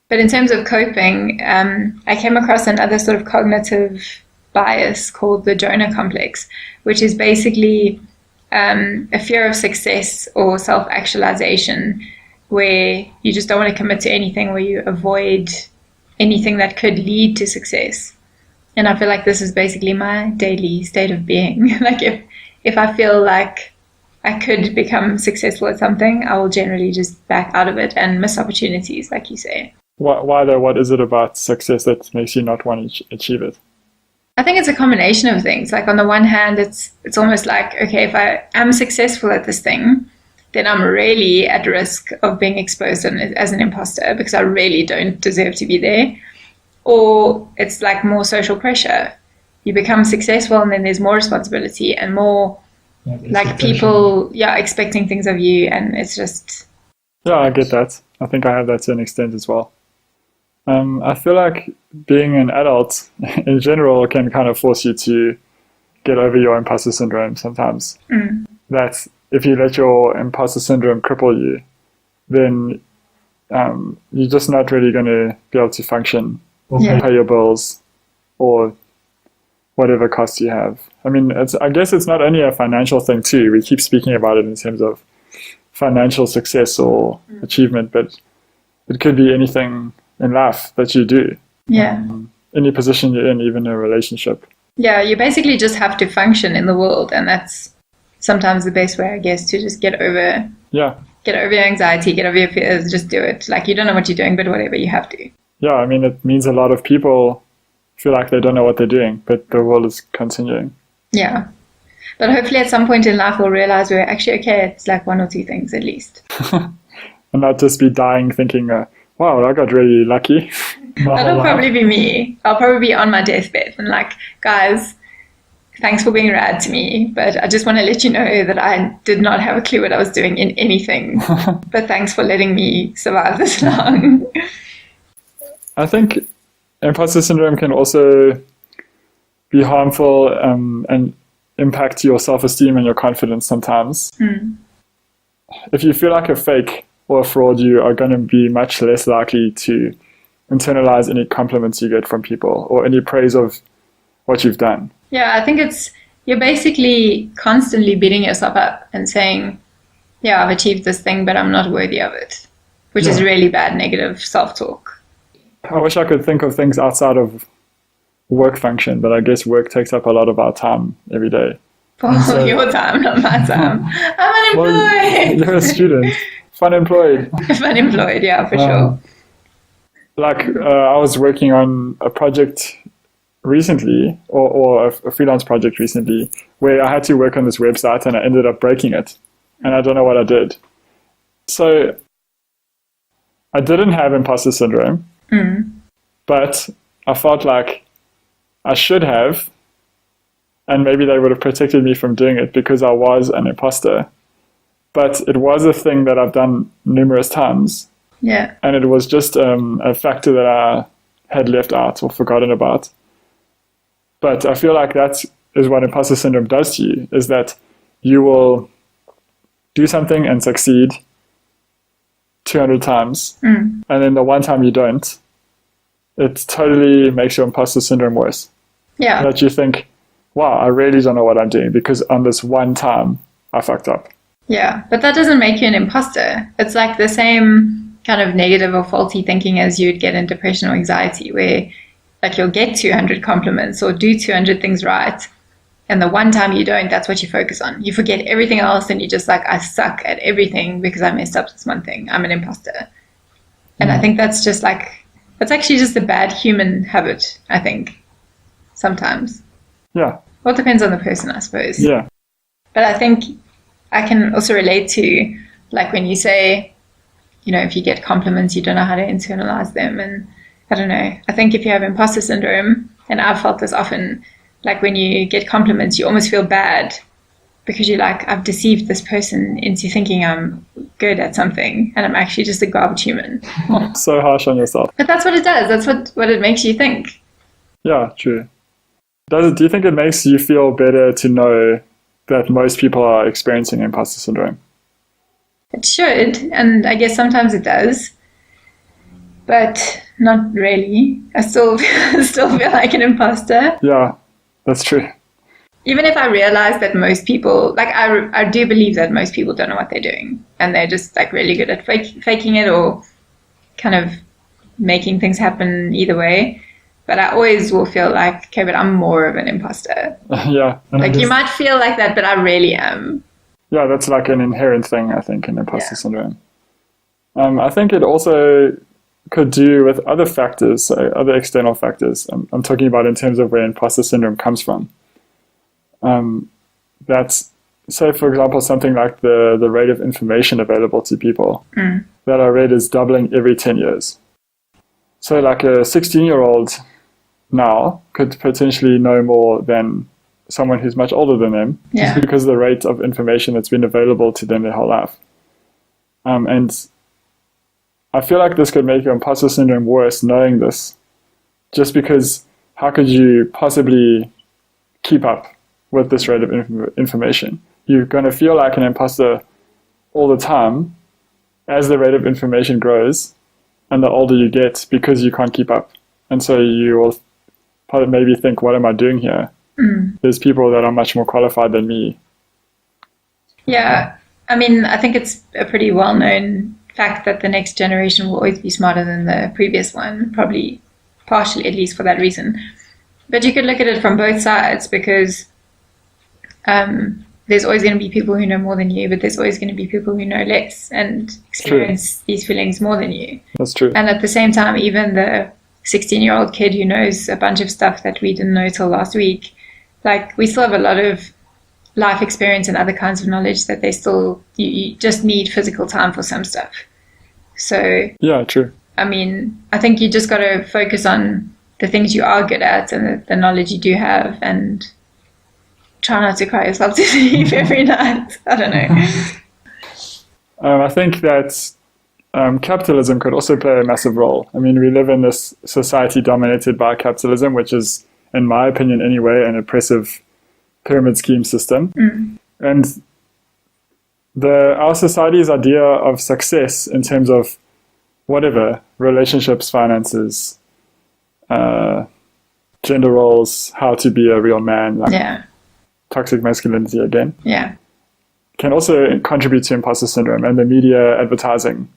[SPEAKER 1] But in terms of coping, I came across another sort of cognitive bias called the Jonah Complex, which is basically a fear of success or self-actualization, where you just don't want to commit to anything, where you avoid anything that could lead to success. And I feel like this is basically my daily state of being. Like if I feel like I could become successful at something, I will generally just back out of it and miss opportunities, like you say.
[SPEAKER 4] Why though? What is it about success that makes you not want to achieve it?
[SPEAKER 1] I think it's a combination of things. Like on the one hand, it's almost like, okay, if I am successful at this thing, then I'm really at risk of being exposed as an imposter because I really don't deserve to be there. Or it's like more social pressure. You become successful and then there's more responsibility and more like people, expecting things of you, and it's just...
[SPEAKER 4] Yeah, I get that. I think I have that to an extent as well. I feel like being an adult in general can kind of force you to get over your imposter syndrome sometimes. That if you let your imposter syndrome cripple you, then you're just not really going to be able to function or pay your bills or whatever costs you have. I mean, I guess it's not only a financial thing too. We keep speaking about it in terms of financial success or achievement, but it could be anything in life that you do.
[SPEAKER 1] Yeah.
[SPEAKER 4] Any position you're in, even a relationship.
[SPEAKER 1] Yeah, you basically just have to function in the world, and that's sometimes the best way, I guess, to just get over your anxiety, get over your fears, just do it. Like, you don't know what you're doing, but whatever, you have to.
[SPEAKER 4] Yeah, I mean, it means a lot of people feel like they don't know what they're doing, but the world is continuing. Yeah.
[SPEAKER 1] But hopefully at some point in life we'll realize we're actually okay. It's like one or two things at least.
[SPEAKER 4] And not just be dying thinking, wow, I got really lucky.
[SPEAKER 1] That'll probably be me. I'll probably be on my deathbed and like, guys, thanks for being rad to me, but I just want to let you know that I did not have a clue what I was doing in anything. But thanks for letting me survive this long.
[SPEAKER 4] I think imposter syndrome can also be harmful and impact your self-esteem and your confidence sometimes. If you feel like a fake or a fraud, you are going to be much less likely to internalize any compliments you get from people or any praise of what you've done.
[SPEAKER 1] Yeah, I think you're basically constantly beating yourself up and saying, yeah, I've achieved this thing, but I'm not worthy of it, which is really bad negative self-talk.
[SPEAKER 4] I wish I could think of things outside of work function, but I guess work takes up a lot of our time every day.
[SPEAKER 1] For your time, not my time. I'm unemployed.
[SPEAKER 4] Well, you're a student. Fun employed.
[SPEAKER 1] Fun employed, yeah, for sure.
[SPEAKER 4] I was working on a project recently, or a freelance project recently, where I had to work on this website and I ended up breaking it. And I don't know what I did. So I didn't have imposter syndrome, but I felt like I should have, and maybe they would have protected me from doing it because I was an imposter. But it was a thing that I've done numerous times.
[SPEAKER 1] Yeah.
[SPEAKER 4] And it was just a factor that I had left out or forgotten about. But I feel like that is what imposter syndrome does to you, is that you will do something and succeed 200 times. And then the one time you don't, it totally makes your imposter syndrome worse.
[SPEAKER 1] Yeah.
[SPEAKER 4] That you think, wow, I really don't know what I'm doing because on this one time I fucked up.
[SPEAKER 1] Yeah, but that doesn't make you an imposter. It's like the same kind of negative or faulty thinking as you'd get in depression or anxiety, where like you'll get 200 compliments or do 200 things right, and the one time you don't, that's what you focus on. You forget everything else and you just like, I suck at everything because I messed up this one thing. I'm an imposter. And I think that's just like, that's actually just a bad human habit, I think, sometimes.
[SPEAKER 4] Yeah.
[SPEAKER 1] Well, it depends on the person, I suppose.
[SPEAKER 4] Yeah.
[SPEAKER 1] But I think I can also relate to, like, when you say, you know, if you get compliments, you don't know how to internalize them. And I don't know, I think if you have imposter syndrome, and I've felt this often, like when you get compliments, you almost feel bad because you're like, I've deceived this person into thinking I'm good at something and I'm actually just a garbage human.
[SPEAKER 4] So harsh on yourself.
[SPEAKER 1] But that's what it does. That's what it makes you think.
[SPEAKER 4] Yeah, true. Do you think it makes you feel better to know that most people are experiencing imposter syndrome?
[SPEAKER 1] It should, and I guess sometimes it does, but not really. I still feel like an imposter.
[SPEAKER 4] Yeah, that's true.
[SPEAKER 1] Even if I realize that most people, like I do believe that most people don't know what they're doing and they're just like really good at faking it or kind of making things happen either way. But I always will feel like, okay, but I'm more of an imposter.
[SPEAKER 4] Yeah.
[SPEAKER 1] Like you might feel like that, but I really am.
[SPEAKER 4] Yeah, that's like an inherent thing, I think, in imposter syndrome. I think it also could do with other factors, so other external factors. I'm talking about in terms of where imposter syndrome comes from. That's, say, for example, something like the rate of information available to people that I read is doubling every 10 years. So like a 16-year-old now could potentially know more than someone who's much older than them, just because of the rate of information that's been available to them their whole life. And I feel like this could make your imposter syndrome worse knowing this, just because how could you possibly keep up with this rate of information? You're going to feel like an imposter all the time as the rate of information grows and the older you get because you can't keep up. And so you will probably maybe think, what am I doing here? There's people that are much more qualified than me.
[SPEAKER 1] Yeah, I mean, I think it's a pretty well-known fact that the next generation will always be smarter than the previous one, probably partially at least for that reason. But you could look at it from both sides because there's always going to be people who know more than you, but there's always going to be people who know less and experience these feelings more than you.
[SPEAKER 4] That's true.
[SPEAKER 1] And at the same time, even the 16-year-old kid who knows a bunch of stuff that we didn't know till last week, like we still have a lot of life experience and other kinds of knowledge that you just need physical time for some stuff. So
[SPEAKER 4] yeah, true.
[SPEAKER 1] I mean, I think you just got to focus on the things you are good at and the knowledge you do have, and try not to cry yourself to sleep every night. I don't know.
[SPEAKER 4] I think that capitalism could also play a massive role. I mean, we live in this society dominated by capitalism, which is, in my opinion anyway, an oppressive pyramid scheme system. And our society's idea of success in terms of whatever, relationships, finances, gender roles, how to be a real man, like toxic masculinity again, can also contribute to imposter syndrome and the media advertising.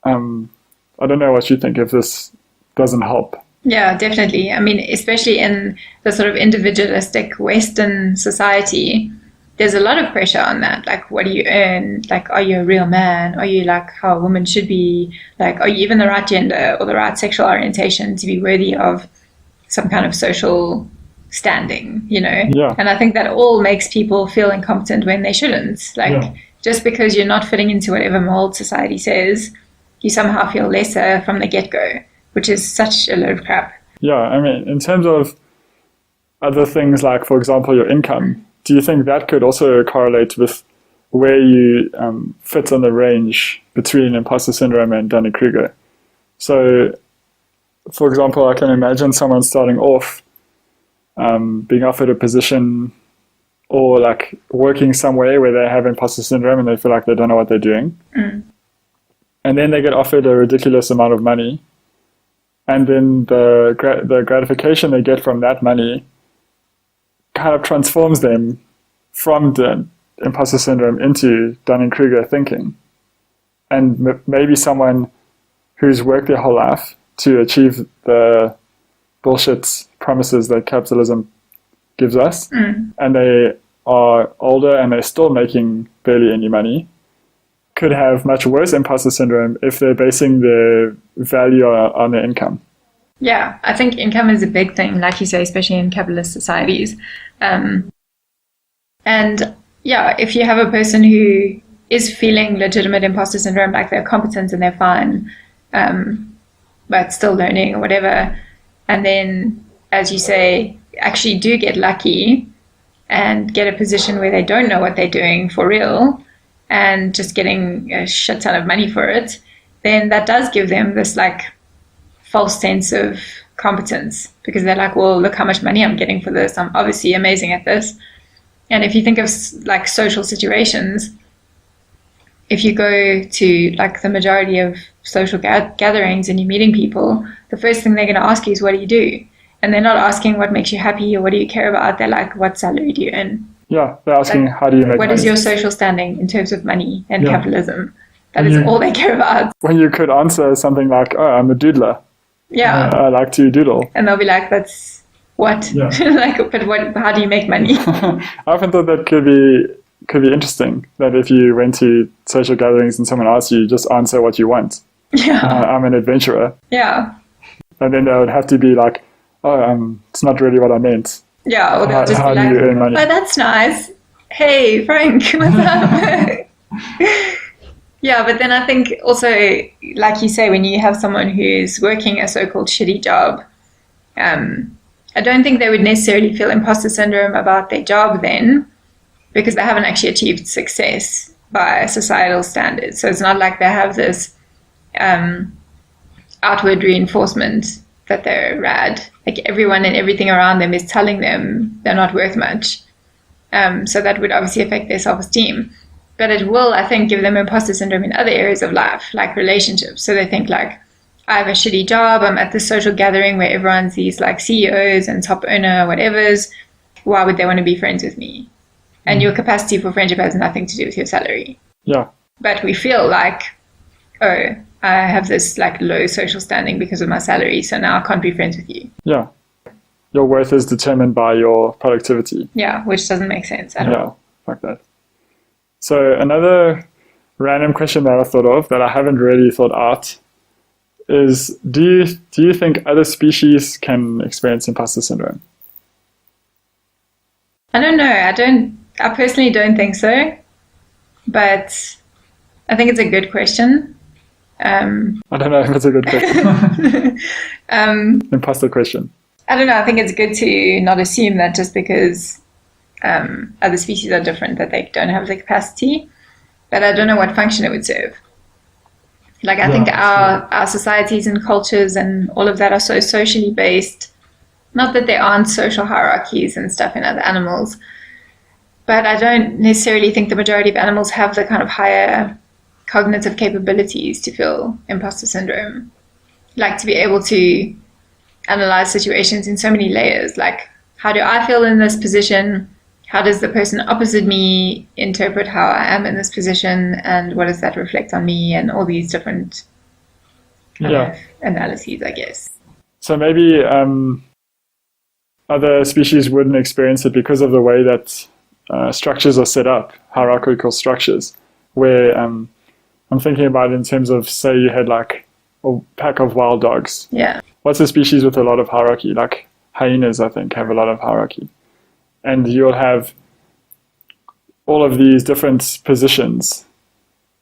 [SPEAKER 4] I don't know what you think if this doesn't help.
[SPEAKER 1] Yeah, definitely. I mean, especially in the sort of individualistic Western society, there's a lot of pressure on that. Like, what do you earn? Like, are you a real man? Are you like how a woman should be? Like, are you even the right gender or the right sexual orientation to be worthy of some kind of social standing, you know?
[SPEAKER 4] Yeah.
[SPEAKER 1] And I think that all makes people feel incompetent when they shouldn't. Like, just because you're not fitting into whatever mold society says, you somehow feel lesser from the get-go, which is such a load of crap.
[SPEAKER 4] Yeah, I mean, in terms of other things like, for example, your income, do you think that could also correlate with where you fit on the range between imposter syndrome and Dunning-Kruger? So, for example, I can imagine someone starting off being offered a position or like working somewhere where they have imposter syndrome and they feel like they don't know what they're doing. And then they get offered a ridiculous amount of money. And then the gratification they get from that money kind of transforms them from the imposter syndrome into Dunning-Kruger thinking. And maybe someone who's worked their whole life to achieve the bullshit promises that capitalism gives us, and they are older and they're still making barely any money, could have much worse imposter syndrome if they're basing their value on their income.
[SPEAKER 1] Yeah, I think income is a big thing, like you say, especially in capitalist societies. And yeah, if you have a person who is feeling legitimate imposter syndrome, like they're competent and they're fine, but still learning or whatever, and then, as you say, actually do get lucky and get a position where they don't know what they're doing for real, and just getting a shit ton of money for it, then that does give them this like false sense of competence, because they're like, well, look how much money I'm getting for this. I'm obviously amazing at this. And if you think of like social situations, if you go to like the majority of social gatherings and you're meeting people, the first thing they're going to ask you is, what do you do? And they're not asking what makes you happy or what do you care about. They're like, what salary do you earn?
[SPEAKER 4] Yeah, they're asking, how do you make money?
[SPEAKER 1] What is your social standing in terms of money and capitalism? That is all they care about.
[SPEAKER 4] When you could answer something like, oh, I'm a doodler.
[SPEAKER 1] Yeah.
[SPEAKER 4] I like to doodle.
[SPEAKER 1] And they'll be like, that's what?
[SPEAKER 4] Yeah.
[SPEAKER 1] Like, but what? How do you make money?
[SPEAKER 4] I often thought that could be interesting, that if you went to social gatherings and someone asked you, just answer what you want.
[SPEAKER 1] Yeah.
[SPEAKER 4] I'm an adventurer.
[SPEAKER 1] Yeah.
[SPEAKER 4] And then they would have to be like, oh, it's not really what I meant.
[SPEAKER 1] Yeah, or they'll just
[SPEAKER 4] how
[SPEAKER 1] be
[SPEAKER 4] do
[SPEAKER 1] like,
[SPEAKER 4] you earn money?
[SPEAKER 1] oh, that's nice. Hey, Frank, what's up? Yeah, but then I think also, like you say, when you have someone who's working a so-called shitty job, I don't think they would necessarily feel imposter syndrome about their job then, because they haven't actually achieved success by societal standards. So it's not like they have this outward reinforcement that they're rad. Like everyone and everything around them is telling them they're not worth much. So that would obviously affect their self-esteem. But it will, I think, give them imposter syndrome in other areas of life, like relationships. So they think like, I have a shitty job, I'm at this social gathering where everyone's these like CEOs and top earner whatevers. Why would they want to be friends with me? And your capacity for friendship has nothing to do with your salary.
[SPEAKER 4] Yeah.
[SPEAKER 1] But we feel like, oh, I have this like low social standing because of my salary, so now I can't be friends with you.
[SPEAKER 4] Yeah. Your worth is determined by your productivity.
[SPEAKER 1] Yeah, which doesn't make sense at all.
[SPEAKER 4] Yeah, like that. So another random question that I thought of that I haven't really thought out is, do you think other species can experience imposter syndrome?
[SPEAKER 1] I don't know. I personally don't think so. But I think it's a good question.
[SPEAKER 4] I don't know if it's a good question. Imposter question.
[SPEAKER 1] I don't know. I think it's good to not assume that just because other species are different, that they don't have the capacity. But I don't know what function it would serve. Like, I think our societies and cultures and all of that are so socially based. Not that there aren't social hierarchies and stuff in other animals, but I don't necessarily think the majority of animals have the kind of higher cognitive capabilities to feel imposter syndrome. Like, to be able to analyze situations in so many layers. Like, how do I feel in this position? How does the person opposite me interpret how I am in this position? And what does that reflect on me? And all these different kind of analyses, I guess.
[SPEAKER 4] So maybe other species wouldn't experience it because of the way that structures are set up, hierarchical structures, where I'm thinking about it in terms of, say you had like a pack of wild dogs.
[SPEAKER 1] Yeah.
[SPEAKER 4] What's a species with a lot of hierarchy? Like hyenas, I think, have a lot of hierarchy. And you'll have all of these different positions,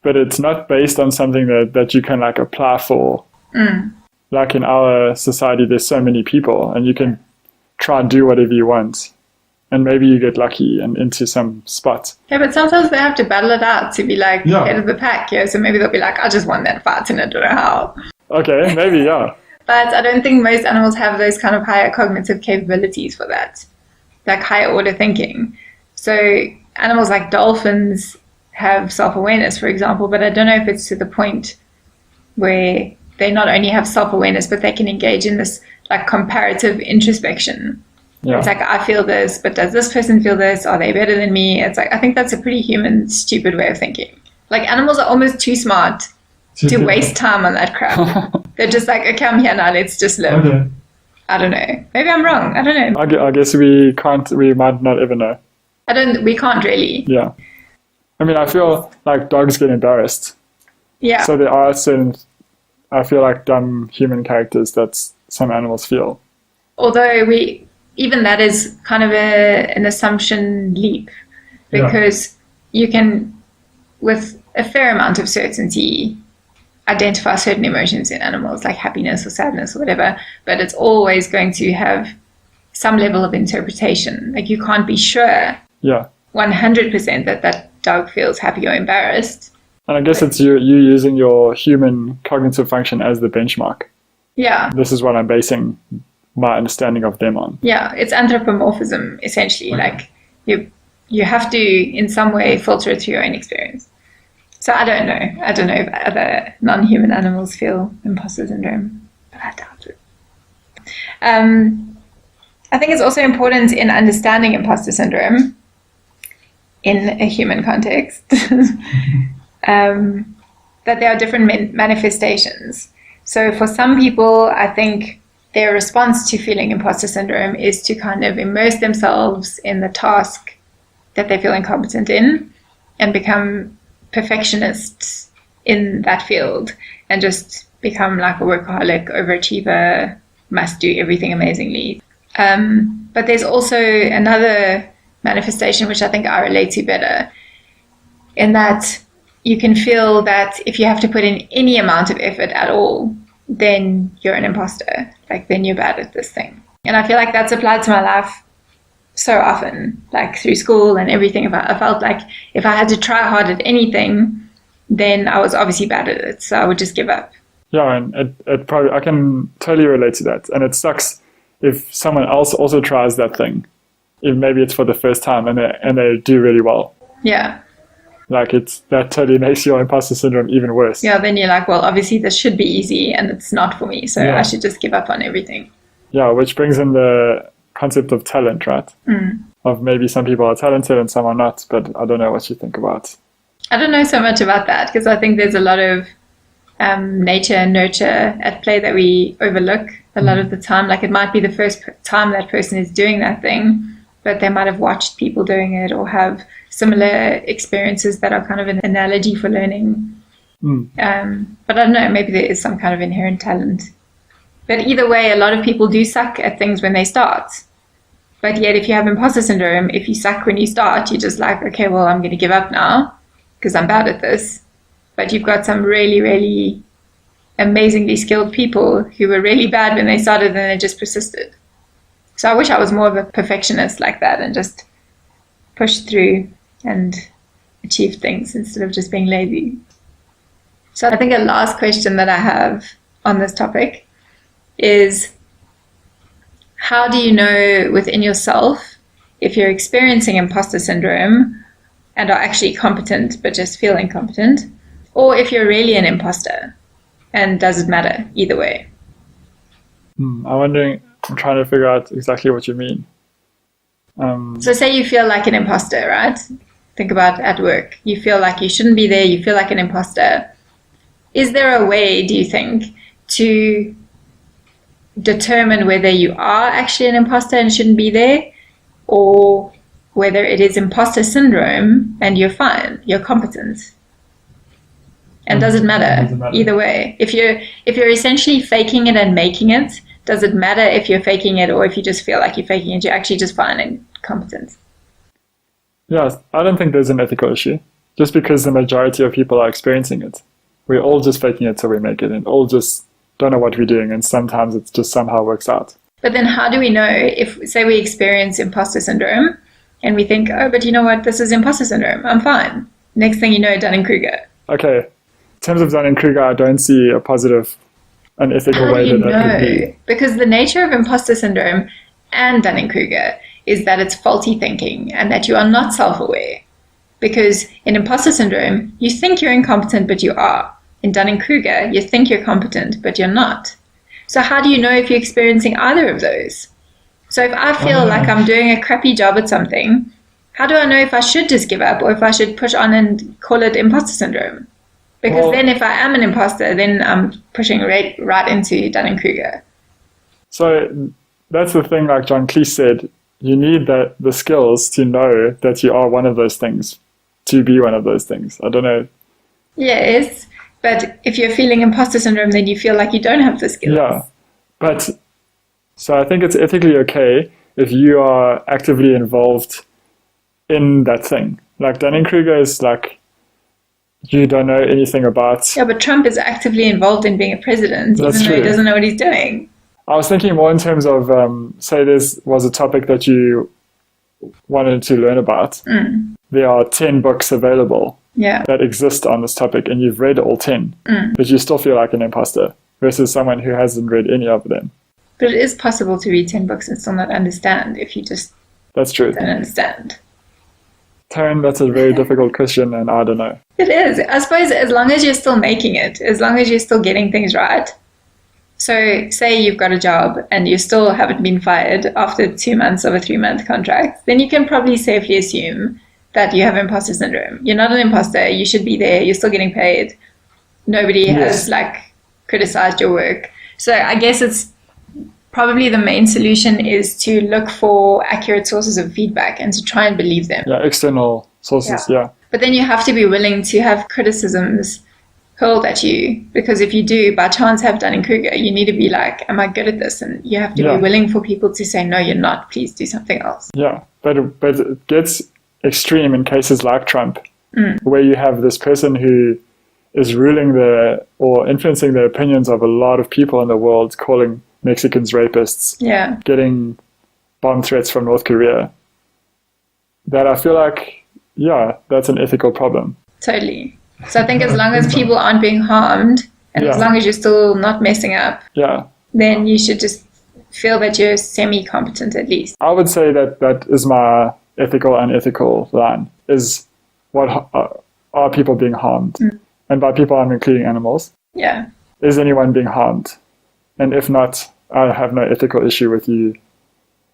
[SPEAKER 4] but it's not based on something that you can like apply for. Like in our society, there's so many people and you can try and do whatever you want. And maybe you get lucky and into some spot.
[SPEAKER 1] Yeah, but sometimes they have to battle it out to be like head of the pack. Yeah, so maybe they'll be like, I just won that fight and I don't know how.
[SPEAKER 4] Okay, maybe, yeah.
[SPEAKER 1] But I don't think most animals have those kind of higher cognitive capabilities for that, like higher order thinking. So animals like dolphins have self-awareness, for example, but I don't know if it's to the point where they not only have self-awareness, but they can engage in this like comparative introspection. Yeah. It's like, I feel this, but does this person feel this? Are they better than me? It's like, I think that's a pretty human, stupid way of thinking. Like, animals are almost too smart to waste time on that crap. They're just like, okay, I'm here now, let's just live. Okay. I don't know. Maybe I'm wrong. I don't know.
[SPEAKER 4] I guess we might not ever know.
[SPEAKER 1] We can't really.
[SPEAKER 4] Yeah. I mean, I feel like dogs get embarrassed.
[SPEAKER 1] Yeah.
[SPEAKER 4] So there are certain, I feel like, dumb human characters that some animals feel.
[SPEAKER 1] Although even that is kind of an assumption leap, because you can, with a fair amount of certainty, identify certain emotions in animals, like happiness or sadness or whatever, but it's always going to have some level of interpretation. Like, you can't be sure 100% that dog feels happy or embarrassed.
[SPEAKER 4] And I guess it's you using your human cognitive function as the benchmark.
[SPEAKER 1] Yeah.
[SPEAKER 4] This is what I'm basing my understanding of them on.
[SPEAKER 1] Yeah, it's anthropomorphism, essentially. Like, you have to, in some way, filter it through your own experience. So I don't know if other non-human animals feel imposter syndrome, but I doubt it. I think it's also important in understanding imposter syndrome in a human context that there are different manifestations. So for some people, I think their response to feeling imposter syndrome is to kind of immerse themselves in the task that they feel incompetent in and become perfectionists in that field and just become like a workaholic, overachiever, must do everything amazingly. But there's also another manifestation which I think I relate to better, in that you can feel that if you have to put in any amount of effort at all, then you're an imposter. Like, then you're bad at this thing. And I feel like that's applied to my life so often, like through school and everything. I felt like if I had to try hard at anything, then I was obviously bad at it, so I would just give up.
[SPEAKER 4] Yeah, and it probably, I can totally relate to that. And it sucks if someone else also tries that thing, if maybe it's for the first time and they do really well.
[SPEAKER 1] Yeah.
[SPEAKER 4] Like, that totally makes your imposter syndrome even worse.
[SPEAKER 1] Yeah, then you're like, well, obviously this should be easy and it's not for me, so I should just give up on everything. Yeah,
[SPEAKER 4] which brings in the concept of talent, right? Of maybe some people are talented and some are not, but I don't know what you think about.
[SPEAKER 1] I don't know so much about that, because I think there's a lot of nature and nurture at play that we overlook a lot of the time. Like, it might be the first time that person is doing that thing, but they might have watched people doing it or have similar experiences that are kind of an analogy for learning. But I don't know, maybe there is some kind of inherent talent. But either way, a lot of people do suck at things when they start. But yet, if you have imposter syndrome, if you suck when you start, you're just like, okay, well, I'm going to give up now because I'm bad at this. But you've got some really, really amazingly skilled people who were really bad when they started and they just persisted. So I wish I was more of a perfectionist like that and just push through and achieve things instead of just being lazy. So I think a last question that I have on this topic is, how do you know within yourself if you're experiencing imposter syndrome and are actually competent but just feel incompetent, or if you're really an imposter, and does it matter either way?
[SPEAKER 4] I'm trying to figure out exactly what you mean.
[SPEAKER 1] So say you feel like an imposter, right? Think about at work. You feel like you shouldn't be there. You feel like an imposter. Is there a way, do you think, to determine whether you are actually an imposter and shouldn't be there, or whether it is imposter syndrome and you're fine, you're competent? And does it matter either way? If you're essentially faking it and making it, does it matter if you're faking it or if you just feel like you're faking it, you're actually just fine and competent?
[SPEAKER 4] Yeah, I don't think there's an ethical issue. Just because the majority of people are experiencing it. We're all just faking it till we make it, and all just don't know what we're doing, and sometimes it just somehow works out. But
[SPEAKER 1] then how do we know if, say, we experience imposter syndrome and we think, oh, but you know what, this is imposter syndrome, I'm fine. Next thing you know, Dunning-Kruger.
[SPEAKER 4] Okay, in terms of Dunning-Kruger, I don't see a positive and ethical way that could be.
[SPEAKER 1] Because the nature of imposter syndrome and Dunning-Kruger is that it's faulty thinking and that you are not self-aware. Because in imposter syndrome, you think you're incompetent, but you are. In Dunning-Kruger, you think you're competent, but you're not. So how do you know if you're experiencing either of those? So if I feel like I'm doing a crappy job at something, how do I know if I should just give up or if I should push on and call it imposter syndrome? Because then if I am an imposter, then I'm pushing right into Dunning-Kruger.
[SPEAKER 4] So that's the thing, like John Cleese said, you need the skills to know that you are one of those things, to be one of those things. I don't know.
[SPEAKER 1] Yes, but if you're feeling imposter syndrome, then you feel like you don't have the skills.
[SPEAKER 4] Yeah, but so I think it's ethically okay if you are actively involved in that thing. Like Dunning-Kruger is like, you don't know anything about.
[SPEAKER 1] Yeah, but Trump is actively involved in being a president, even though he doesn't know what he's doing.
[SPEAKER 4] I was thinking more in terms of, say this was a topic that you wanted to learn about. There are 10 books available that exist on this topic, and you've read all 10, but you still feel like an imposter, versus someone who hasn't read any of them.
[SPEAKER 1] But it is possible to read 10 books and still not understand if you just
[SPEAKER 4] That's true.
[SPEAKER 1] don't understand.
[SPEAKER 4] Taryn, that's a very difficult question, and I don't know.
[SPEAKER 1] It is. I suppose as long as you're still making it, as long as you're still getting things right. So say you've got a job and you still haven't been fired after 2 months of a 3-month contract, then you can probably safely assume that you have imposter syndrome. You're not an imposter. You should be there. You're still getting paid. Nobody has criticized your work. So I guess it's probably the main solution is to look for accurate sources of feedback and to try and believe them.
[SPEAKER 4] Yeah, external sources,
[SPEAKER 1] But then you have to be willing to have criticisms hurled at you, because if you do by chance have Dunning-Kruger, you need to be like, am I good at this? And you have to be willing for people to say, no, you're not, please do something else.
[SPEAKER 4] Yeah, but it gets extreme in cases like Trump, where you have this person who is ruling or influencing the opinions of a lot of people in the world, calling Mexicans rapists, getting bomb threats from North Korea, that I feel like, that's an ethical problem.
[SPEAKER 1] Totally. So I think as long as people aren't being harmed, and as long as you're still not messing up, then you should just feel that you're semi-competent at least.
[SPEAKER 4] I would say that is my ethical and unethical line, is what are people being harmed? And by people I'm including animals.
[SPEAKER 1] Yeah.
[SPEAKER 4] Is anyone being harmed? And if not, I have no ethical issue with you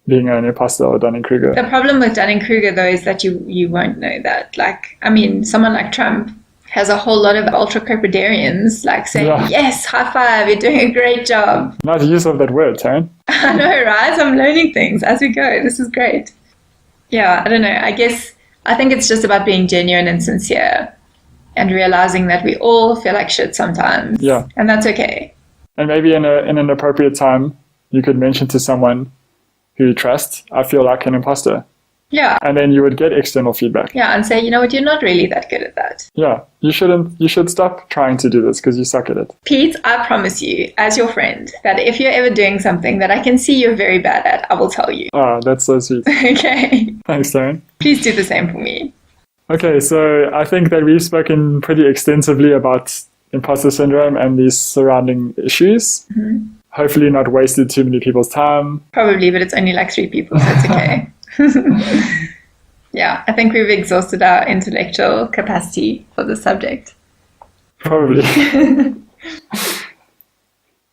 [SPEAKER 4] being an imposter or Dunning-Kruger.
[SPEAKER 1] The problem with Dunning-Kruger, though, is that you won't know that. Like, I mean, someone like Trump has a whole lot of ultracrepidarians like saying, yes, high five, you're doing a great job.
[SPEAKER 4] Nice use of that word, Taryn.
[SPEAKER 1] I know, right? I'm learning things as we go. This is great. Yeah, I don't know. I think it's just about being genuine and sincere and realizing that we all feel like shit sometimes.
[SPEAKER 4] Yeah.
[SPEAKER 1] And that's okay.
[SPEAKER 4] And maybe in an appropriate time, you could mention to someone who you trust, I feel like an imposter.
[SPEAKER 1] Yeah.
[SPEAKER 4] And then you would get external feedback.
[SPEAKER 1] Yeah, and say, you know what, you're not really that good at that.
[SPEAKER 4] Yeah, you should stop trying to do this because you suck at it.
[SPEAKER 1] Pete, I promise you, as your friend, that if you're ever doing something that I can see you're very bad at, I will tell you.
[SPEAKER 4] Ah, that's so sweet.
[SPEAKER 1] Okay.
[SPEAKER 4] Thanks, Darren.
[SPEAKER 1] Please do the same for me.
[SPEAKER 4] Okay, so I think that we've spoken pretty extensively about imposter syndrome and these surrounding issues.
[SPEAKER 1] Mm-hmm.
[SPEAKER 4] Hopefully not wasted too many people's time.
[SPEAKER 1] Probably, but it's only like 3 people, so it's okay. Yeah, I think we've exhausted our intellectual capacity for the subject.
[SPEAKER 4] Probably.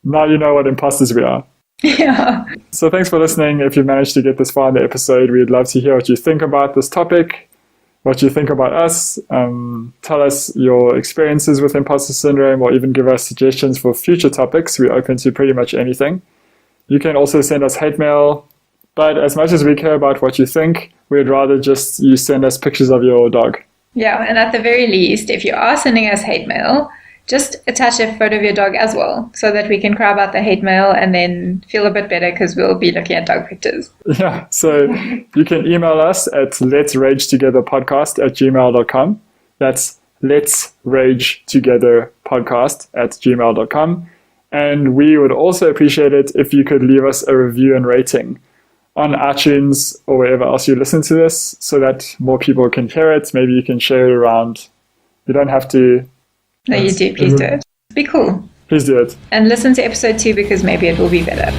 [SPEAKER 4] Now you know what imposters we are.
[SPEAKER 1] Yeah.
[SPEAKER 4] So thanks for listening. If you've managed to get this far in the episode, we'd love to hear what you think about this topic, what you think about us. Tell us your experiences with imposter syndrome, or even give us suggestions for future topics. We're open to pretty much anything. You can also send us hate mail, but as much as we care about what you think, we'd rather just you send us pictures of your dog.
[SPEAKER 1] Yeah, and at the very least, if you are sending us hate mail, just attach a photo of your dog as well, so that we can cry about the hate mail and then feel a bit better because we'll be looking at dog pictures.
[SPEAKER 4] Yeah, so you can email us at letsragetogetherpodcast@gmail.com. That's letsragetogetherpodcast@gmail.com. And we would also appreciate it if you could leave us a review and rating on iTunes or wherever else you listen to this, so that more people can hear it. Maybe you can share it around. You don't have to.
[SPEAKER 1] No, you do. Please do it. Be cool.
[SPEAKER 4] Please do it.
[SPEAKER 1] And listen to episode 2 because maybe it will be better.